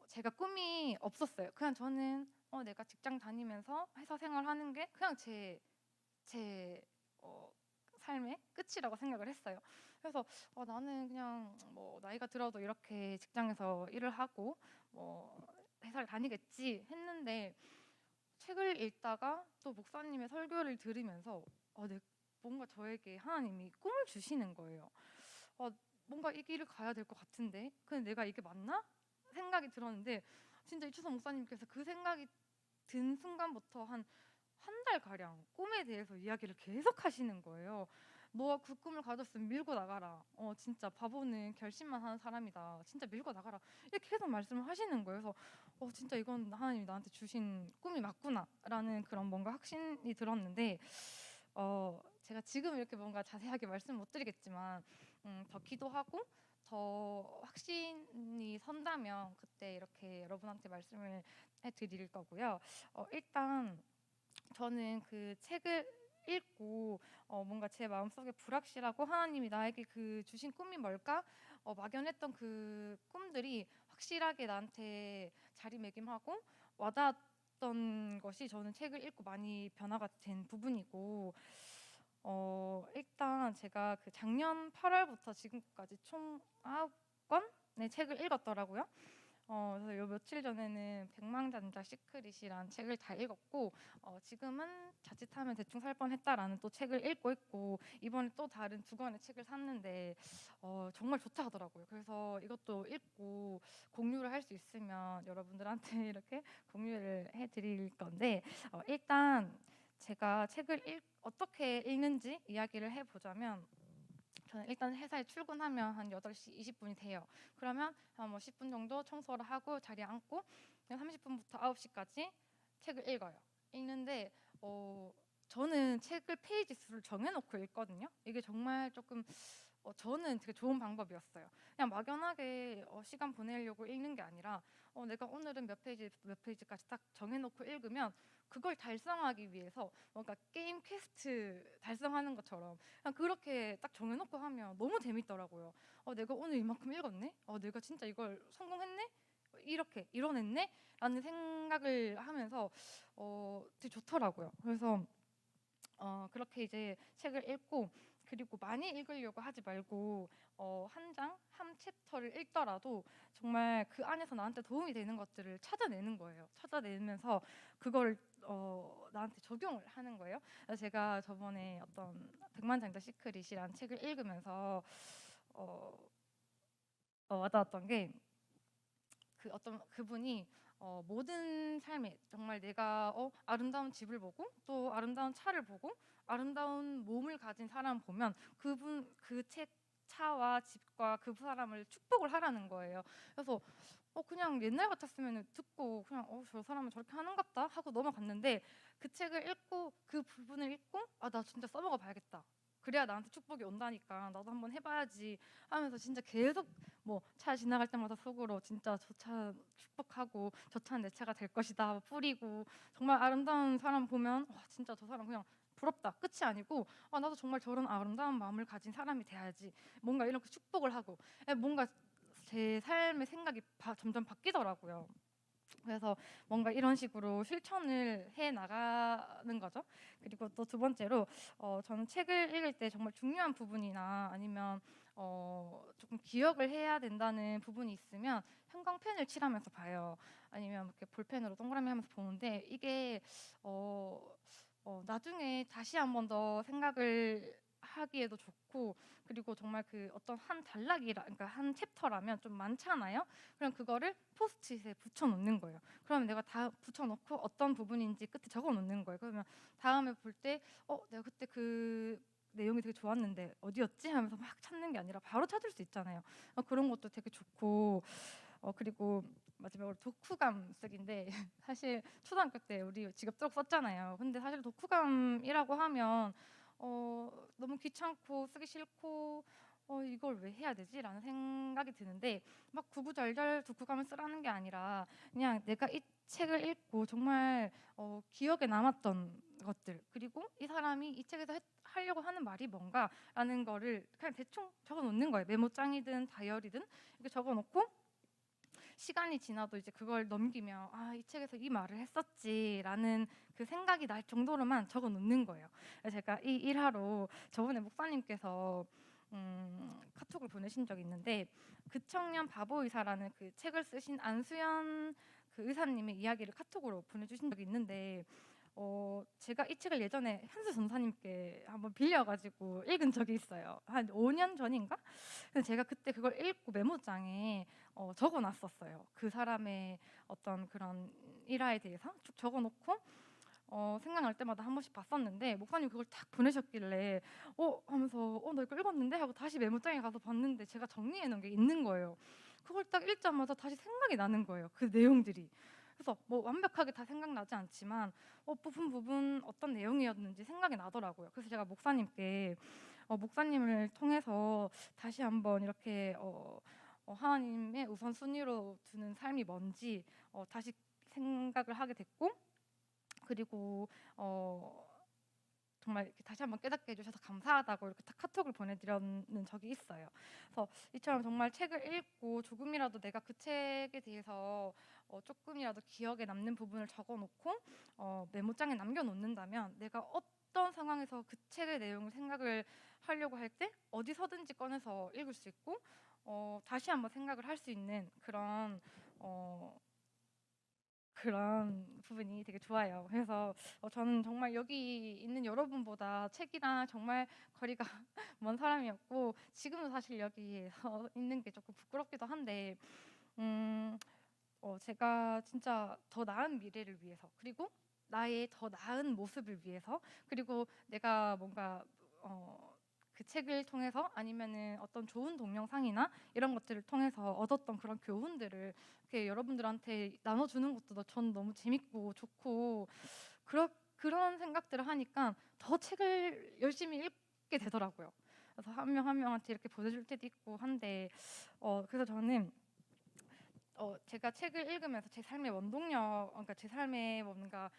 제가 꿈이 없었어요. 그냥 저는 내가 직장 다니면서 회사 생활하는 게 그냥 제 삶의 끝이라고 생각을 했어요. 그래서 나는 그냥 뭐 나이가 들어도 이렇게 직장에서 일을 하고 뭐 회사를 다니겠지 했는데 책을 읽다가 또 목사님의 설교를 들으면서 뭔가 저에게 하나님이 꿈을 주시는 거예요. 뭔가 이 길을 가야 될 것 같은데 근데 내가 이게 맞나? 생각이 들었는데 진짜 이추선 목사님께서 그 생각이 든 순간부터 한 달 가량 꿈에 대해서 이야기를 계속 하시는 거예요. 너가 그 꿈을 가졌으면 밀고 나가라. 진짜 바보는 결심만 하는 사람이다. 진짜 밀고 나가라. 이렇게 계속 말씀을 하시는 거예요. 그래서 진짜 이건 하나님이 나한테 주신 꿈이 맞구나라는 그런 뭔가 확신이 들었는데 제가 지금 이렇게 뭔가 자세하게 말씀 못 드리겠지만 더 기도하고 더 확신이 선다면 그때 이렇게 여러분한테 말씀을 해드릴 거고요. 일단 저는 그 책을 읽고 뭔가 제 마음속에 불확실하고 하나님이 나에게 그 주신 꿈이 뭘까 막연했던 그 꿈들이 확실하게 나한테 자리매김하고 와닿았던 것이 저는 책을 읽고 많이 변화가 된 부분이고 일단 제가 그 작년 8월부터 지금까지 총 9권의 책을 읽었더라고요. 그래서 요 며칠 전에는 백망장자 시크릿이란 책을 다 읽었고 지금은 자칫하면 대충 살 뻔했다라는 또 책을 읽고 있고 이번에 또 다른 2권의 책을 샀는데 정말 좋다 하더라고요. 그래서 이것도 읽고 공유를 할 수 있으면 여러분들한테 이렇게 공유를 해드릴 건데 일단 제가 책을 어떻게 읽는지 이야기를 해보자면 저는 일단 회사에 출근하면 한 8시 20분이 돼요. 그러면 한 뭐 10분 정도 청소를 하고 자리에 앉고 30분부터 9시까지 책을 읽어요. 읽는데 저는 책을 페이지 수를 정해놓고 읽거든요. 이게 정말 조금 저는 되게 좋은 방법이었어요. 그냥 막연하게 시간 보내려고 읽는 게 아니라 내가 오늘은 몇 페이지까지 딱 정해놓고 읽으면 그걸 달성하기 위해서 뭔가 게임 퀘스트 달성하는 것처럼 그냥 그렇게 딱 정해놓고 하면 너무 재밌더라고요. 내가 오늘 이만큼 읽었네? 내가 진짜 이걸 성공했네? 이렇게 이뤄냈네? 라는 생각을 하면서 되게 좋더라고요. 그래서 그렇게 이제 책을 읽고 그리고 많이 읽으려고 하지 말고 한 챕터를 읽더라도 정말 그 안에서 나한테 도움이 되는 것들을 찾아내는 거예요. 찾아내면서 그걸 나한테 적용을 하는 거예요. 그래서 제가 저번에 어떤 백만장자 시크릿이라는 책을 읽으면서 와닿았던 게 그 어떤 그분이 모든 삶에 정말 내가 아름다운 집을 보고 또 아름다운 차를 보고 아름다운 몸을 가진 사람 보면 그분 그 차와 집과 그 사람을 축복을 하라는 거예요. 그래서 그냥 옛날 같았으면 듣고 그냥 저 사람은 저렇게 하는갑다 하고 넘어갔는데 그 책을 읽고 그 부분을 읽고 나 진짜 써먹어 봐야겠다. 그래야 나한테 축복이 온다니까 나도 한번 해봐야지 하면서 진짜 계속 뭐 차 지나갈 때마다 속으로 진짜 저 차 축복하고 저 차는 내 차가 될 것이다 뿌리고 정말 아름다운 사람 보면 진짜 저 사람 그냥 부럽다 끝이 아니고 나도 정말 저런 아름다운 마음을 가진 사람이 돼야지 뭔가 이렇게 축복을 하고 뭔가 제 삶의 생각이 점점 바뀌더라고요. 그래서 뭔가 이런 식으로 실천을 해 나가는 거죠. 그리고 또 2번째로 저는 책을 읽을 때 정말 중요한 부분이나 아니면 조금 기억을 해야 된다는 부분이 있으면 형광펜을 칠하면서 봐요. 아니면 이렇게 볼펜으로 동그라미 하면서 보는데 이게 나중에 다시 한 번 더 생각을 하기에도 좋고 그리고 정말 그 어떤 한 그러니까 한 챕터라면 좀 많잖아요. 그럼 그거를 포스트잇에 붙여놓는 거예요. 그러면 내가 다 붙여놓고 어떤 부분인지 끝에 적어놓는 거예요. 그러면 다음에 볼 때 내가 그때 그 내용이 되게 좋았는데 어디였지? 하면서 막 찾는 게 아니라 바로 찾을 수 있잖아요. 그런 것도 되게 좋고 그리고 마지막으로 독후감 쓰기인데 사실 초등학교 때 우리 직업적 썼잖아요. 근데 사실 독후감이라고 하면 너무 귀찮고 쓰기 싫고 이걸 왜 해야 되지라는 생각이 드는데 막 구구절절 독후감을 쓰라는 게 아니라 그냥 내가 이 책을 읽고 정말 기억에 남았던 것들 그리고 이 사람이 이 책에서 하려고 하는 말이 뭔가라는 거를 그냥 대충 적어놓는 거예요. 메모장이든 다이어리든 이렇게 적어놓고 시간이 지나도 이제 그걸 넘기면 이 책에서 이 말을 했었지라는 그 생각이 날 정도로만 적어 놓는 거예요. 그래서 제가 이 일화로 저번에 목사님께서 카톡을 보내신 적이 있는데 그 청년 바보 의사라는 그 책을 쓰신 안수연 그 의사님의 이야기를 카톡으로 보내주신 적이 있는데 제가 이 책을 예전에 현수 전사님께 한번 빌려가지고 읽은 적이 있어요. 한 5년 전인가? 근데 제가 그때 그걸 읽고 메모장에 적어놨었어요. 그 사람의 어떤 그런 일화에 대해서 쭉 적어놓고 생각날 때마다 한 번씩 봤었는데 목사님 그걸 딱 보내셨길래 하면서 나 이거 읽었는데 하고 다시 메모장에 가서 봤는데 제가 정리해 놓은 게 있는 거예요. 그걸 딱 읽자마자 다시 생각이 나는 거예요. 그 내용들이. 그래서 뭐 완벽하게 다 생각나지 않지만 부분 어떤 내용이었는지 생각이 나더라고요. 그래서 제가 목사님께 목사님을 통해서 다시 한번 이렇게 하나님의 우선순위로 두는 삶이 뭔지 다시 생각을 하게 됐고 그리고 정말 이렇게 다시 한번 깨닫게 해주셔서 감사하다고 이렇게 딱 카톡을 보내드렸는 적이 있어요. 그래서 이처럼 정말 책을 읽고 조금이라도 내가 그 책에 대해서 조금이라도 기억에 남는 부분을 적어놓고 메모장에 남겨놓는다면 내가 어떤 상황에서 그 책의 내용을 생각을 하려고 할 때 어디서든지 꺼내서 읽을 수 있고 다시 한번 생각을 할 수 있는 그런 부분이 되게 좋아요. 그래서 저는 정말 여기 있는 여러분보다 책이랑 정말 거리가 먼 사람이었고 지금도 사실 여기 서 있는 게 조금 부끄럽기도 한데 제가 진짜 더 나은 미래를 위해서 그리고 나의 더 나은 모습을 위해서 그리고 내가 뭔가 그 책을 통해서 아니면은 어떤 좋은 동영상이나 이런 것들을 통해서 얻었던 그런 교훈들을 이렇게 여러분들한테 나눠주는 것도 전 너무 재밌고 좋고 그런 생각들을 하니까 더 책을 열심히 읽게 되더라고요. 그래서 한 명 한 명한테 이렇게 보내줄 때도 있고 한데 그래서 저는 제가 책을 읽으면서 제 삶의 원동력, 그러니까 제 삶의 뭔가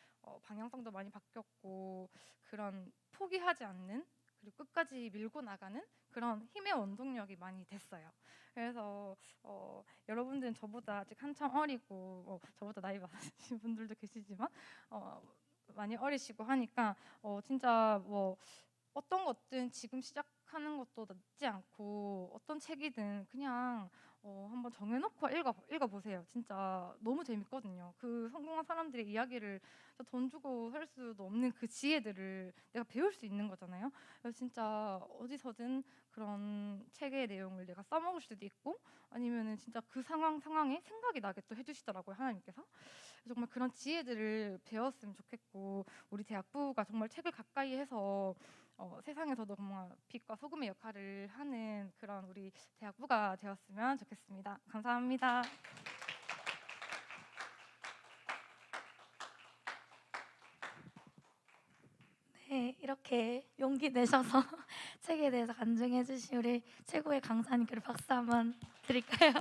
방향성도 많이 바뀌었고 그런 포기하지 않는 그리고 끝까지 밀고 나가는 그런 힘의 원동력이 많이 됐어요. 그래서 여러분들은 저보다 아직 한참 어리고 저보다 나이 많으신 분들도 계시지만 많이 어리시고 하니까 진짜 뭐 어떤 것든 지금 시작하는 것도 늦지 않고 어떤 책이든 그냥 한번 정해놓고 읽어보세요. 진짜 너무 재밌거든요. 그 성공한 사람들의 이야기를 돈 주고 살 수도 없는 그 지혜들을 내가 배울 수 있는 거잖아요. 그래서 진짜 어디서든 그런 책의 내용을 내가 써먹을 수도 있고 아니면은 진짜 그 상황에 생각이 나게 또 해주시더라고요, 하나님께서. 정말 그런 지혜들을 배웠으면 좋겠고 우리 대학부가 정말 책을 가까이 해서 세상에서도 정말 빛과 소금의 역할을 하는 그런 우리 대학부가 되었으면 좋겠습니다. 감사합니다. 네, 이렇게 용기 내셔서 책에 대해서 간증해 주신 우리 최고의 강사님께 박수 한번 드릴까요?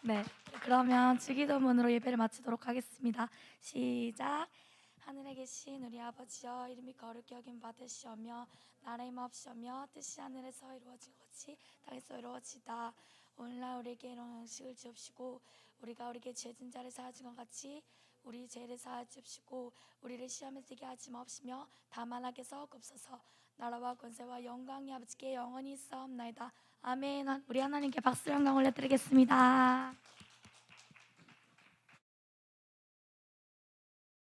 네, 그러면 주기도문으로 예배를 마치도록 하겠습니다. 시작. 하늘에 계신 우리 아버지여, 이름이 거룩히 여김 받으시오며 나라의 마옵시오며 뜻이 하늘에서 이루어진 것 같이 땅에서 이루어지다. 오늘날 우리에게 일용할 양식을 주옵시고 우리가 우리에게 죄진 자를 사하신 것 같이 우리 죄를 사하여 주옵시고 우리를 시험에 들게 하지 마옵시며 다만 악에서 옵소서. 나라와 권세와 영광이 아버지께 영원히 있사옵나이다. 아멘. 우리 하나님께 박수 영광 올려드리겠습니다.